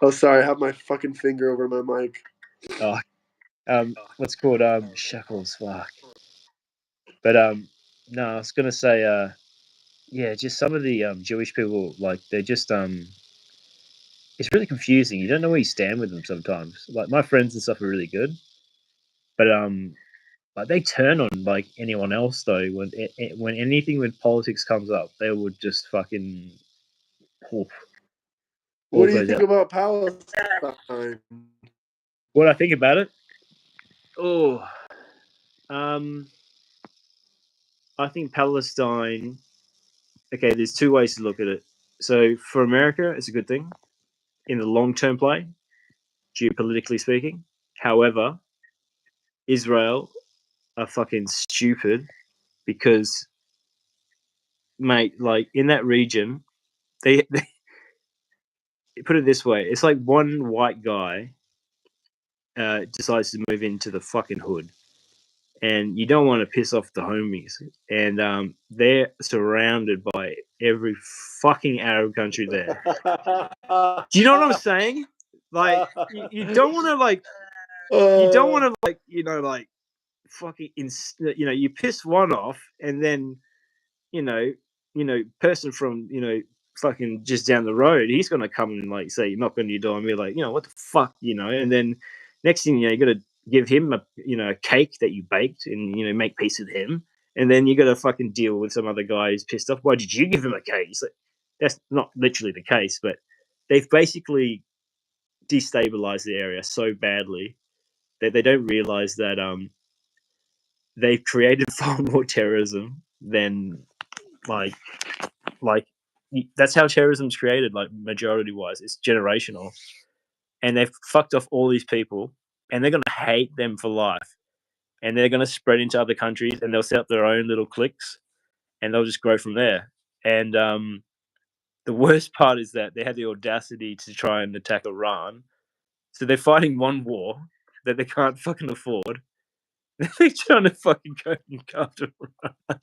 Oh, sorry, I have my fucking finger over my mic. Oh, what's called shackles. Fuck. But no, I was gonna say yeah, just some of the Jewish people, like they're just it's really confusing. You don't know where you stand with them sometimes. Like my friends and stuff are really good, but like they turn on like anyone else though. When anything with politics comes up, they would just fucking oof, What all do you goes think out. about Palestine? What I think about it? Oh, um, I think Palestine. Okay, there's two ways to look at it. So for America, it's a good thing in the long term play, geopolitically speaking. However, Israel are fucking stupid because, mate, like in that region, they put it this way: it's like one white guy decides to move into the fucking hood, and you don't want to piss off the homies, and they're surrounded by every fucking Arab country there. Do you know what I'm saying? Like, you don't want to like, you don't want to like, like fucking, you piss one off, and then you know, person from fucking just down the road, he's gonna come and like say knock on your door and be like, what the fuck, and then next thing you got to give him a cake that you baked and make peace with him, and then you got to fucking deal with some other guy who's pissed off. Why did you give him a cake? It's like, that's not literally the case, but they've basically destabilized the area so badly that they don't realize that they've created far more terrorism than like like that's how terrorism's created, like majority wise. It's generational. And they've fucked off all these people and they're gonna hate them for life. And they're gonna spread into other countries and they'll set up their own little cliques and they'll just grow from there. And the worst part is that they had the audacity to try and attack Iran. So they're fighting one war that they can't fucking afford. They're trying to fucking go and go after Iran.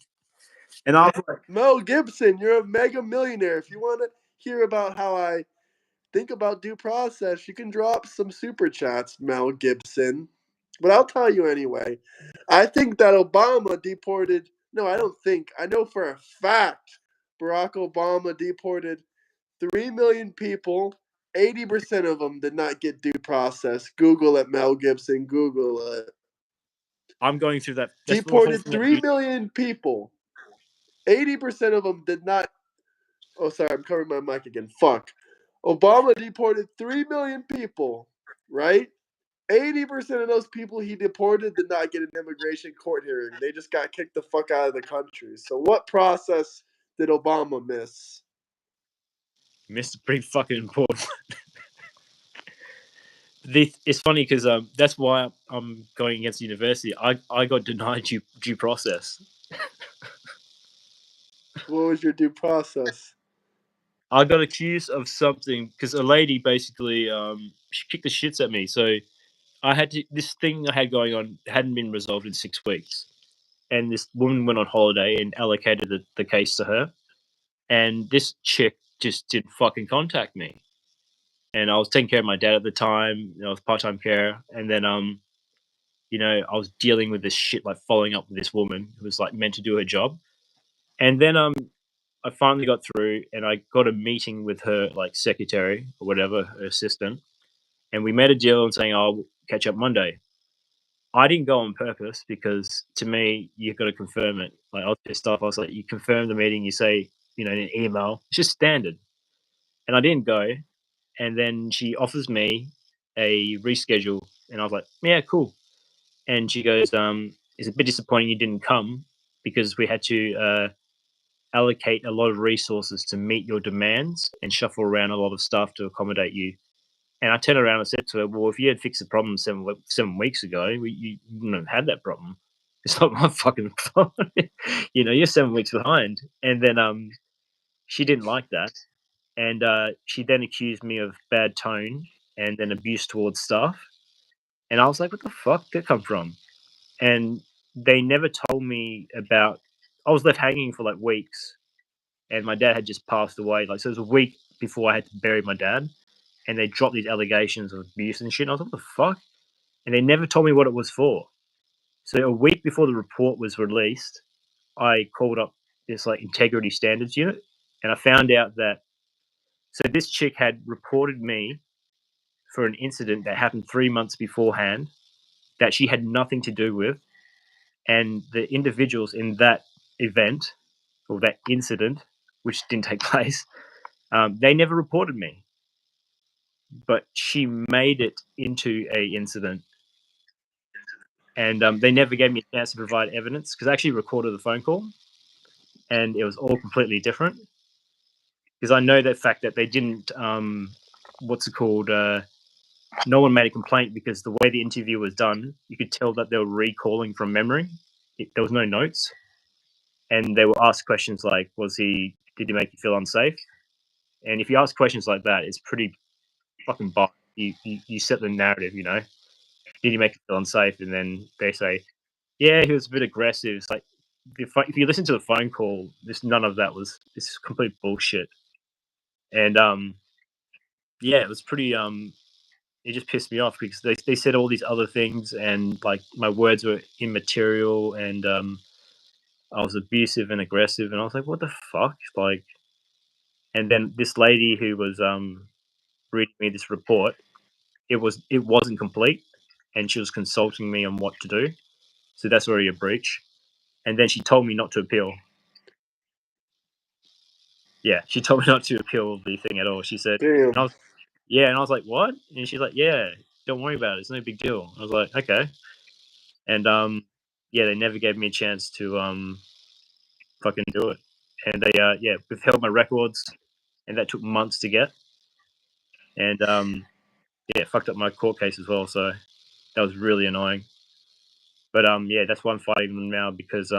And I was like, Mel Gibson, you're a mega millionaire. If you want to hear about how I think about due process, you can drop some super chats, Mel Gibson. But I'll tell you anyway. I think that Obama deported. No, I don't think. I know for a fact Barack Obama deported 3 million people. 80% of them did not get due process. Google it, Mel Gibson. Google it. I'm going through that. That's the whole Deported thing. 3 million people. 80% of them did not. Oh, sorry, I'm covering my mic again. Fuck. Obama deported 3 million people, right? 80% of those people he deported did not get an immigration court hearing. They just got kicked the fuck out of the country. So what process did Obama miss? Missed a pretty fucking important. It's funny because that's why I'm going against the university. I got denied due process. What was your due process? I got accused of something because a lady basically she kicked the shits at me. So I had to, this thing I had going on hadn't been resolved in 6 weeks, and this woman went on holiday and allocated the case to her, and this chick just didn't fucking contact me. And I was taking care of my dad at the time. I was part time carer, and then I was dealing with this shit, like following up with this woman who was like meant to do her job. And then I finally got through and I got a meeting with her like secretary or whatever, her assistant, and we made a deal on saying I'll catch up Monday. I didn't go on purpose because to me you've got to confirm it. Like I was pissed off. I was like, you confirm the meeting, you say, in an email. It's just standard. And I didn't go. And then she offers me a reschedule and I was like, yeah, cool. And she goes, "It's a bit disappointing you didn't come because we had to allocate a lot of resources to meet your demands and shuffle around a lot of stuff to accommodate you." And I turned around and said to her, "Well, if you had fixed the problem 7 weeks ago, you wouldn't have had that problem. It's not my fucking fault. You're 7 weeks behind." And then she didn't like that, and she then accused me of bad tone and then abuse towards staff. And I was like, "What the fuck did that come from?" And they never told me about. I was left hanging for like weeks, and my dad had just passed away. Like, so it was a week before I had to bury my dad, and they dropped these allegations of abuse and shit. And I was like, what the fuck? And they never told me what it was for. So a week before the report was released, I called up this like integrity standards unit, and I found out that this chick had reported me for an incident that happened 3 months beforehand that she had nothing to do with, and the individuals in that event or that incident, which didn't take place, they never reported me, but she made it into a incident, and they never gave me a chance to provide evidence because I actually recorded the phone call, and it was all completely different. Because I know the fact that they didn't, what's it called? No one made a complaint because the way the interview was done, you could tell that they were recalling from memory. There was no notes, and they were asked questions like, did he make you feel unsafe? And if you ask questions like that, it's pretty fucking biased. You set the narrative, you know. Did he make you feel unsafe? And then they say, yeah, he was a bit aggressive. It's like, if you listen to the phone call, none of that was, this is complete bullshit. And yeah, it was pretty it just pissed me off because they said all these other things, and like my words were immaterial, and I was abusive and aggressive, and I was like, what the fuck? Like, and then this lady who was reading me this report, it wasn't complete, and she was consulting me on what to do. So that's already a breach. And then she told me not to appeal. Yeah, she told me not to appeal the thing at all. She said, Damn. and I was like, what? And she's like, yeah, don't worry about it. It's no big deal. I was like, okay. And yeah, they never gave me a chance to fucking do it. And they withheld my records, and that took months to get. And yeah, fucked up my court case as well. So that was really annoying. But yeah, that's why I'm fighting them now, because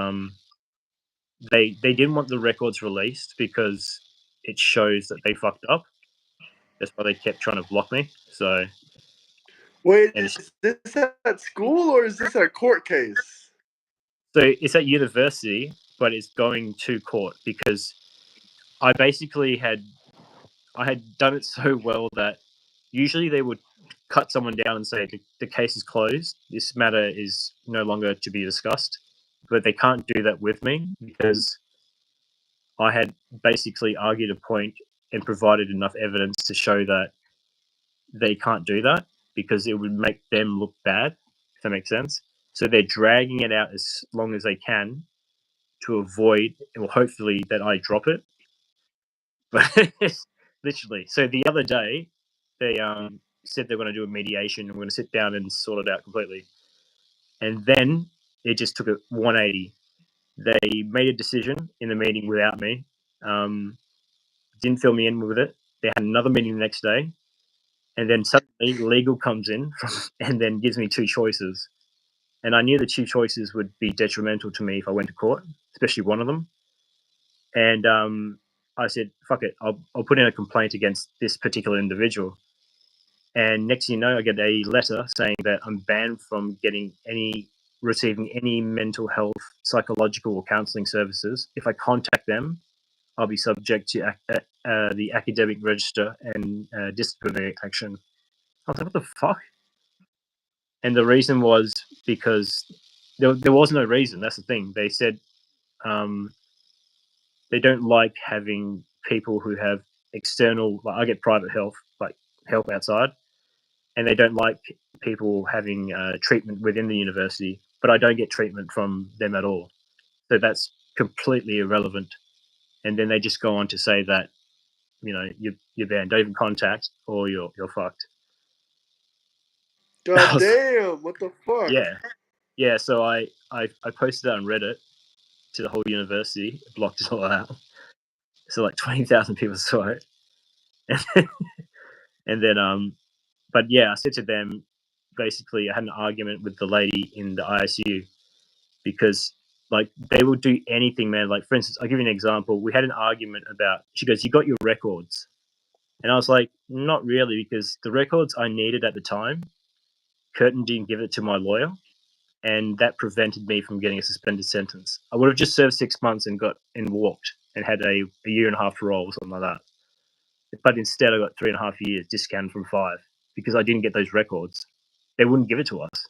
they didn't want the records released because it shows that they fucked up. That's why they kept trying to block me. So Wait, and is this at school or is this a court case? so it's at university, but it's going to court because I basically had done it so well that usually they would cut someone down and say the case is closed. This matter is no longer to be discussed. But they can't do that with me because I had basically argued a point and provided enough evidence to show that they can't do that because it would make them look bad, if that makes sense. So they're dragging it out as long as they can to avoid, or hopefully that I drop it. But literally, so the other day they said they're going to do a mediation and we're going to sit down and sort it out completely. And then it just took a 180. They made a decision in the meeting without me. Didn't fill me in with it. They had another meeting the next day, and then suddenly legal comes in and then gives me two choices. And I knew the two choices would be detrimental to me if I went to court, especially one of them. And I said, "Fuck it, I'll put in a complaint against this particular individual." And next thing you know, I get a letter saying that I'm banned from receiving any mental health, psychological, or counselling services. If I contact them, I'll be subject to the academic register and disciplinary action. I was like, what the fuck? And the reason was because there was no reason. That's the thing. They said they don't like having people who have external, like I get private health, like help outside, and they don't like people having treatment within the university, but I don't get treatment from them at all. So that's completely irrelevant. And then they just go on to say that, you know, you're banned. Don't even contact, or you're fucked. God damn! What the fuck? Yeah. So I posted that on Reddit to the whole university, blocked it all out. So like 20,000 people saw it, and then but yeah, I said to them, basically, I had an argument with the lady in the ISU because like they will do anything, man. Like for instance, I'll give you an example. We had an argument about. She goes, "You got your records." And I was like, not really, because the records I needed at the time, Curtin didn't give it to my lawyer, and that prevented me from getting a suspended sentence. I would have just served 6 months and walked and had a year and a half parole or something like that. but instead I got 3.5 years discounted from 5 because I didn't get those records. They wouldn't give it to us.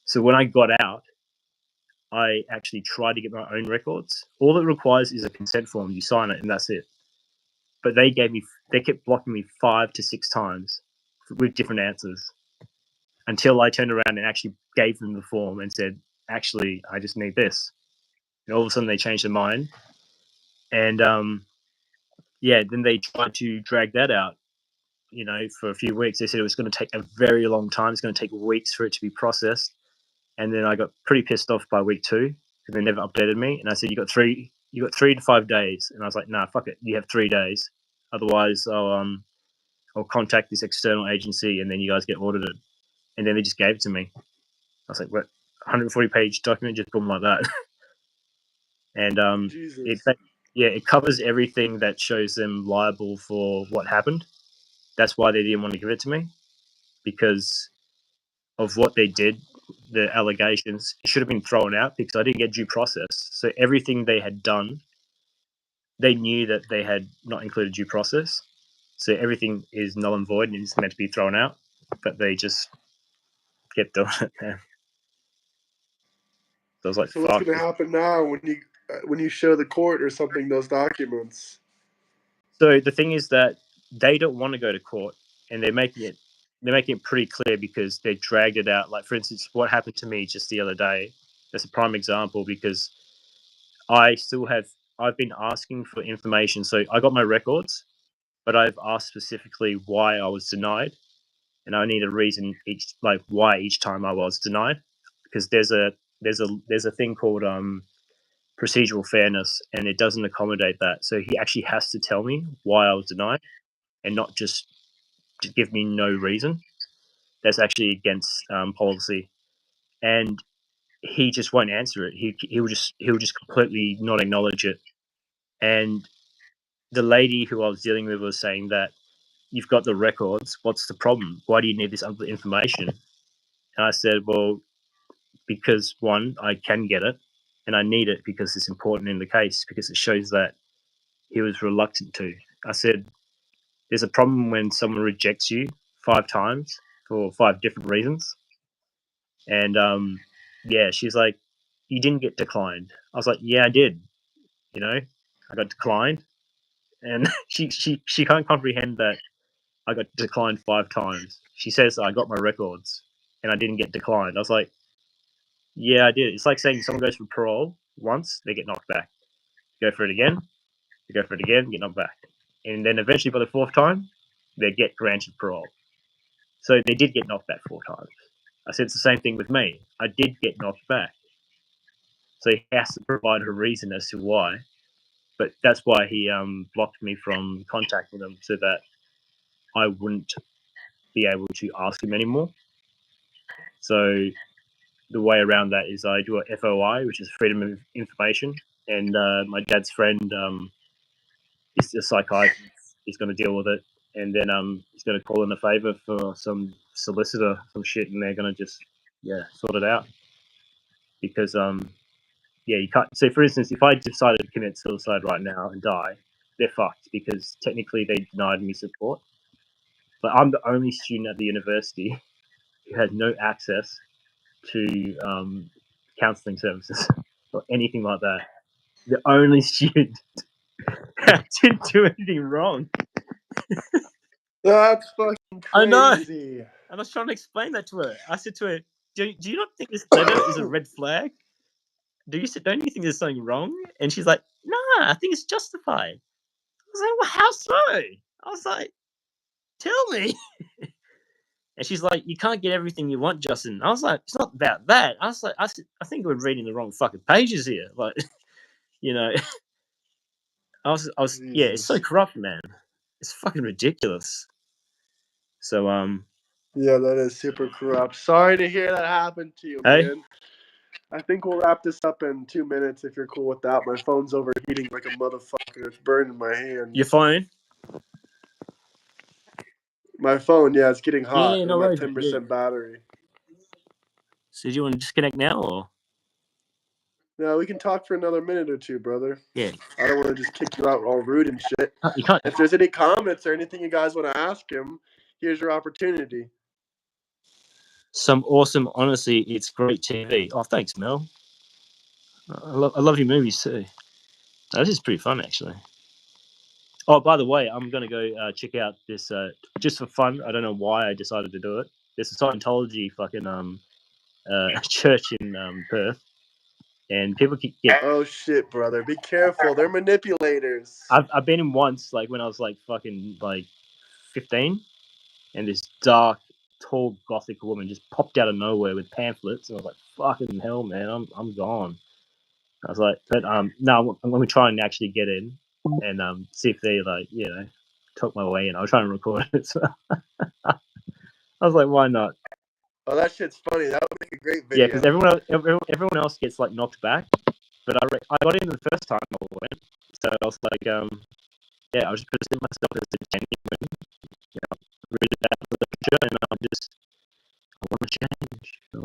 So when I got out, I actually tried to get my own records. All it requires is a consent form. You sign it, and that's it. But they kept blocking me 5 to 6 times with different answers until I turned around and actually gave them the form and said, actually, I just need this. And all of a sudden they changed their mind. And then they tried to drag that out, for a few weeks. They said it was going to take a very long time. It's going to take weeks for it to be processed. And then I got pretty pissed off by week 2 because they never updated me. And I said, you got 3 to 5 days. And I was like, nah, fuck it. You have 3 days. Otherwise, I'll contact this external agency and then you guys get audited. And then they just gave it to me. I was like, what? 140-page document, just boom like that. And Jesus. it covers everything that shows them liable for what happened. That's why they didn't want to give it to me, because of what they did, the allegations. It should have been thrown out because I didn't get due process. So everything they had done, they knew that they had not included due process. So everything is null and void and it's meant to be thrown out, but they just kept doing it, man. So I was like, So what's fuck. gonna happen now when you show the court or something those documents? So the thing is that they don't want to go to court, and they're making it pretty clear because they dragged it out. Like, for instance, what happened to me just the other day. That's a prime example because I've been asking for information. So I got my records, but I've asked specifically why I was denied, and I need a reason why each time I was denied, because there's a thing called procedural fairness, and it doesn't accommodate that. So he actually has to tell me why I was denied, and not just to give me no reason. That's actually against policy, and he just won't answer it. He'll just completely not acknowledge it. And the lady who I was dealing with was saying that you've got the records. What's the problem? Why do you need this other information? And I said, well, because one, I can get it, and I need it because it's important in the case because it shows that he was reluctant to. I said, there's a problem when someone rejects you 5 times for 5 different reasons. And she's like, you didn't get declined. I was like, yeah, I did. I got declined. And she can't comprehend that I got declined 5 times. She says I got my records and I didn't get declined. I was like, yeah, I did. It's like saying someone goes for parole once, they get knocked back. Go for it again, they go for it again, get knocked back. And then eventually by the 4th time, they get granted parole. So they did get knocked back 4 times. I said it's the same thing with me. I did get knocked back. So he has to provide a reason as to why. But that's why he blocked me from contacting them so that I wouldn't be able to ask him anymore. So the way around that is I do a FOI, which is Freedom of Information, and my dad's friend is a psychiatrist. He's going to deal with it, and then he's going to call in a favor for some solicitor, some shit, and they're going to just sort it out because you can't. So for instance, if I decided to commit suicide right now and die, they're fucked because technically they denied me support. But I'm the only student at the university who has no access to counselling services or anything like that. The only student that didn't do anything wrong. That's fucking I know. crazy. And I was trying to explain that to her. I said to her, do you not think this letter is a red flag? Don't you think there's something wrong? And she's like, nah, I think it's justified. I was like, well, how so? I was like, tell me. And she's like, you can't get everything you want, Justin. I was like, it's not about that. I was like, I think we're reading the wrong fucking pages here. Like, it's so Jesus. corrupt, man. It's fucking ridiculous. So, Yeah, that is super corrupt. Sorry to hear that happened to you, hey, man. I think we'll wrap this up in 2 minutes if you're cool with that. My phone's overheating like a motherfucker. It's burning my hand. your phone? My phone, yeah, it's getting hot. Yeah, And no I'm at worries. 10% battery. So, do you want to disconnect now or? No, we can talk for another minute or two, brother. Yeah, I don't want to just kick you out all rude and shit. you can't. If there's any comments or anything you guys want to ask him, here's your opportunity. Some awesome. Honestly, it's great TV. Oh, thanks, Mel. I love your movies too. This is pretty fun, actually. Oh, by the way, I'm gonna go check out this just for fun. I don't know why I decided to do it. There's a Scientology fucking church in Perth, and people can get. Oh shit, brother! Be careful. They're manipulators. I've been in once, like when I was like fucking like 15, and this dark, tall gothic woman just popped out of nowhere with pamphlets, and I was like, "Fucking hell, man, I'm gone." I was like, "But no, I'm gonna try and actually get in and see if they like talk my way in. I'll try and record it." So I was like, "Why not?" Oh, that shit's funny. That would make a great Yeah, video. because everyone else gets like knocked back, but I got in the first time I went, so I was like, yeah, I was just presenting myself as a genuine, read about literature, and I want to change. I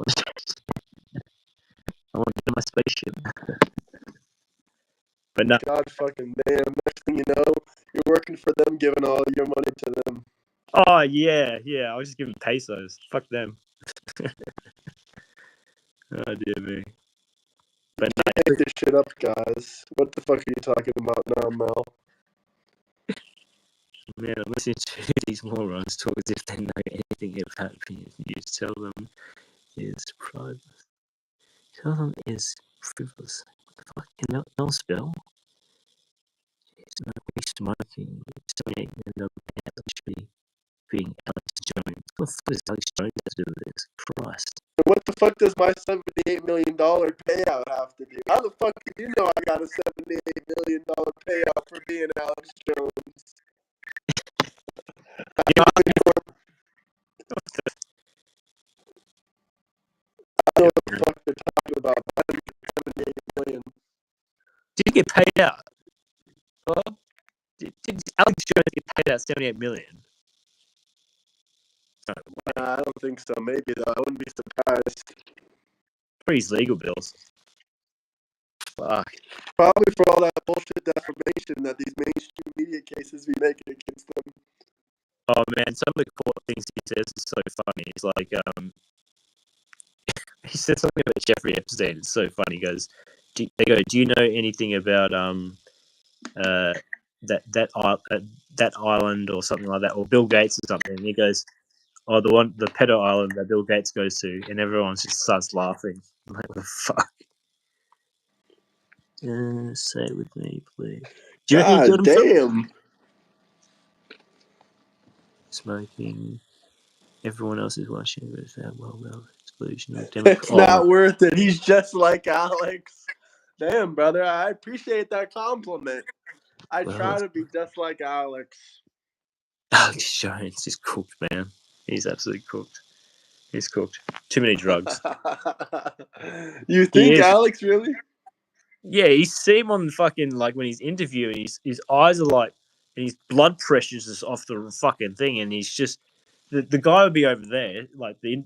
want to get in my spaceship. But no. God fucking damn. Next thing you know, you're working for them, giving all your money to them. Oh yeah. I was just giving pesos. Fuck them. Oh dear me. But You can't make this shit up, guys. What the fuck are you talking about now, Mel? man, I'm listening to these morons talk as if they know anything about opinions. You tell them is private. Tell them is frivolous. What the fuck? Can no spell? It's no smoking. 78 million actually being Alex Jones. What the fuck does Alex Jones have to do with this? Christ. What the fuck does my $78 million payout have to do? How the fuck do you know I got a $78 million payout for being Alex Jones? I know what the fuck they're talking about. I didn't get $78 million. Did you get paid out? Bob? Did Alex Jones get paid out 78 million? No way. I don't think so. Maybe though. I wouldn't be surprised. For his legal bills. Fuck. Probably for all that bullshit defamation that these mainstream media cases be making against them. Oh man, some of the court things he says is so funny. He's like, he said something about Jeffrey Epstein. It's so funny. He goes, do you know anything about that island or something like that, or Bill Gates or something? And he goes, oh, the pedo island that Bill Gates goes to, and everyone just starts laughing. I'm like, what the fuck? Say it with me, please. Do you reckon he killed God himself? damn. Smoking. Everyone else is watching, but it's that well, it's delusional. It's not worth it. He's just like Alex. Damn, brother. I appreciate that compliment. I try to be just like Alex. Alex Jones is cooked, man. He's absolutely cooked. He's cooked. Too many drugs. You He think is. Alex really? Yeah, you see him on fucking like when he's interviewing, his eyes are like, and his blood pressure's just off the fucking thing, and he's just the guy would be over there, like the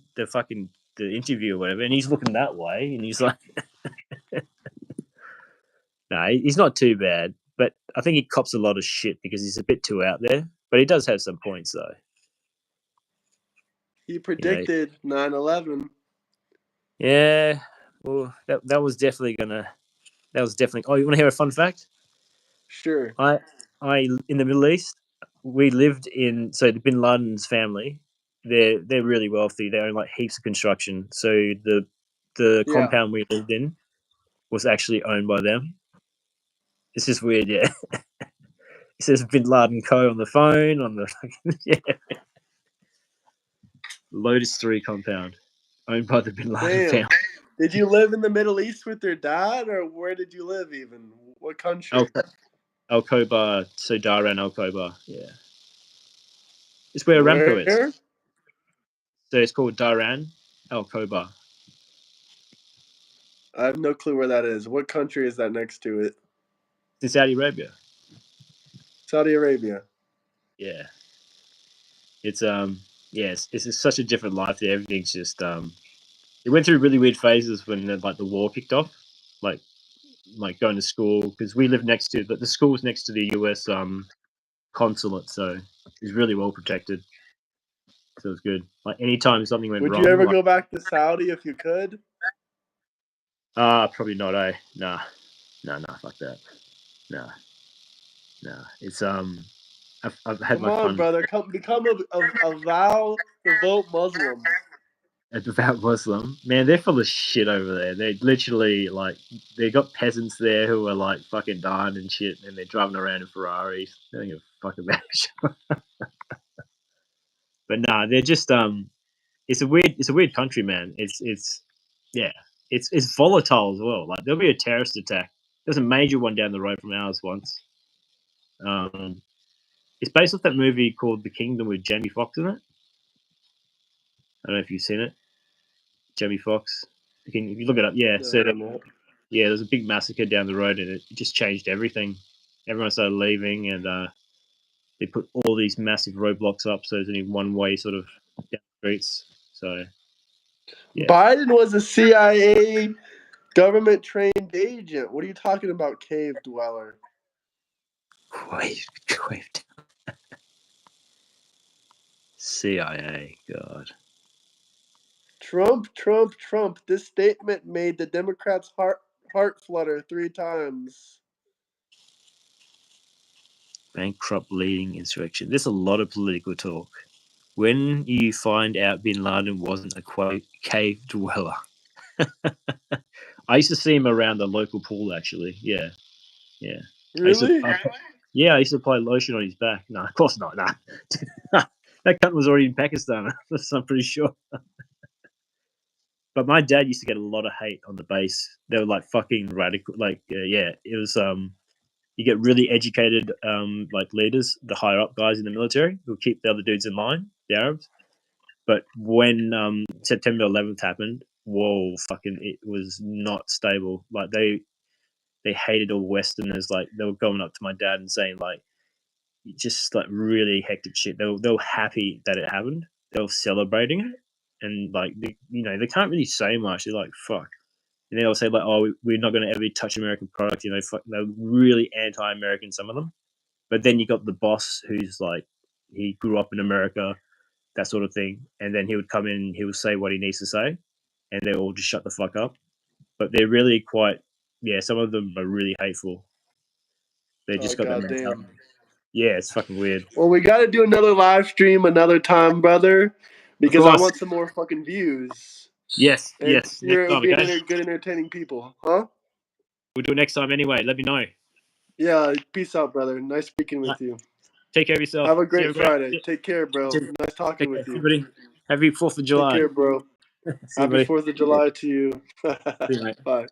interview or whatever, and he's looking that way, and he's like, no, he's not too bad, but I think he cops a lot of shit because he's a bit too out there, but he does have some points though. He predicted 9/11. Yeah, well, that was definitely gonna. That was definitely. Oh, you want to hear a fun fact? Sure. I in the Middle East, we lived in so the Bin Laden's family. They're really wealthy. They own like heaps of construction. So the Yeah. compound we lived in was actually owned by them. It's just weird, yeah. It says Bin Laden Co. on the phone on the yeah. Lotus 3 compound, owned by the Bin Laden Damn. family. Did you live in the Middle East with your dad, or where did you live even? What country? Al Khobar, so Dhahran Al Khobar, yeah. It's where Aramco is. Where? So it's called Dhahran Al Khobar. I have no clue where that is. What country is that next to it? It's in Saudi Arabia. Saudi Arabia. Yeah. It's yes, it's just such a different life there. Everything's just it went through really weird phases when like the war kicked off. Like like going to school because we live next to the school's next to the US consulate, so it's really well protected. So it's good. Like anytime something went Would wrong, you ever like, go back to Saudi if you could? probably not. Nah, fuck that. Nah. It's I've had Come my on, fun. brother. Become a vow devout Muslim. A devout Muslim, man, they're full of shit over there. They're literally like they got peasants there who are like fucking dying and shit, and they're driving around in Ferraris. They don't give a fuck about it. But nah, they're just it's a weird country, man. It's yeah, it's volatile as well. Like there'll be a terrorist attack. There's a major one down the road from ours once. It's based off that movie called The Kingdom with Jamie Foxx in it. I don't know if you've seen it. Jamie Foxx. If you look it up, yeah. No, So I don't know. yeah, there's a big massacre down the road, and it just changed everything. Everyone started leaving, and they put all these massive roadblocks up, so there's only one way sort of down the streets. So yeah, Biden was a CIA government trained agent. What are you talking about, cave dweller? Quaved. CIA, God. Trump. This statement made the Democrats' heart flutter 3 times. Bankrupt leading insurrection. There's a lot of political talk. When you find out Bin Laden wasn't a cave dweller. I used to see him around the local pool, actually. Yeah. Really? I used to apply lotion on his back. No, of course not. Nah. That cunt was already in Pakistan. I'm pretty sure. But my dad used to get a lot of hate on the base. They were like fucking radical. Like, yeah, it was. You get really educated, like leaders, the higher up guys in the military who keep the other dudes in line, the Arabs. But when September 11th happened, whoa, fucking, it was not stable. Like they hated all Westerners. Like they were going up to my dad and saying like, just like really hectic shit. They were happy that it happened. They were celebrating it, and like they can't really say much. They're like fuck, and they'll say like, oh, we're not going to ever touch American product. Fuck, they're really anti-American, some of them. But then you got the boss who's like, he grew up in America, that sort of thing, and then he would come in, he would say what he needs to say, and they all just shut the fuck up. But they're really quite, yeah. Some of them are really hateful. They just got that mentality. Goddamn. Yeah, it's fucking weird. Well, we got to do another live stream another time, brother, because I want some more fucking views. Yes. And Next it would time, be okay? good entertaining people, huh? We'll do it next time anyway. Let me know. Yeah, peace out, brother. Nice speaking with you. Take care of yourself. Have a See you, great Friday. Take care, bro. Nice talking Take care, with you. everybody. Happy 4th of July. Take care, bro. See you, Happy buddy. 4th of July to you. See you, mate. Bye.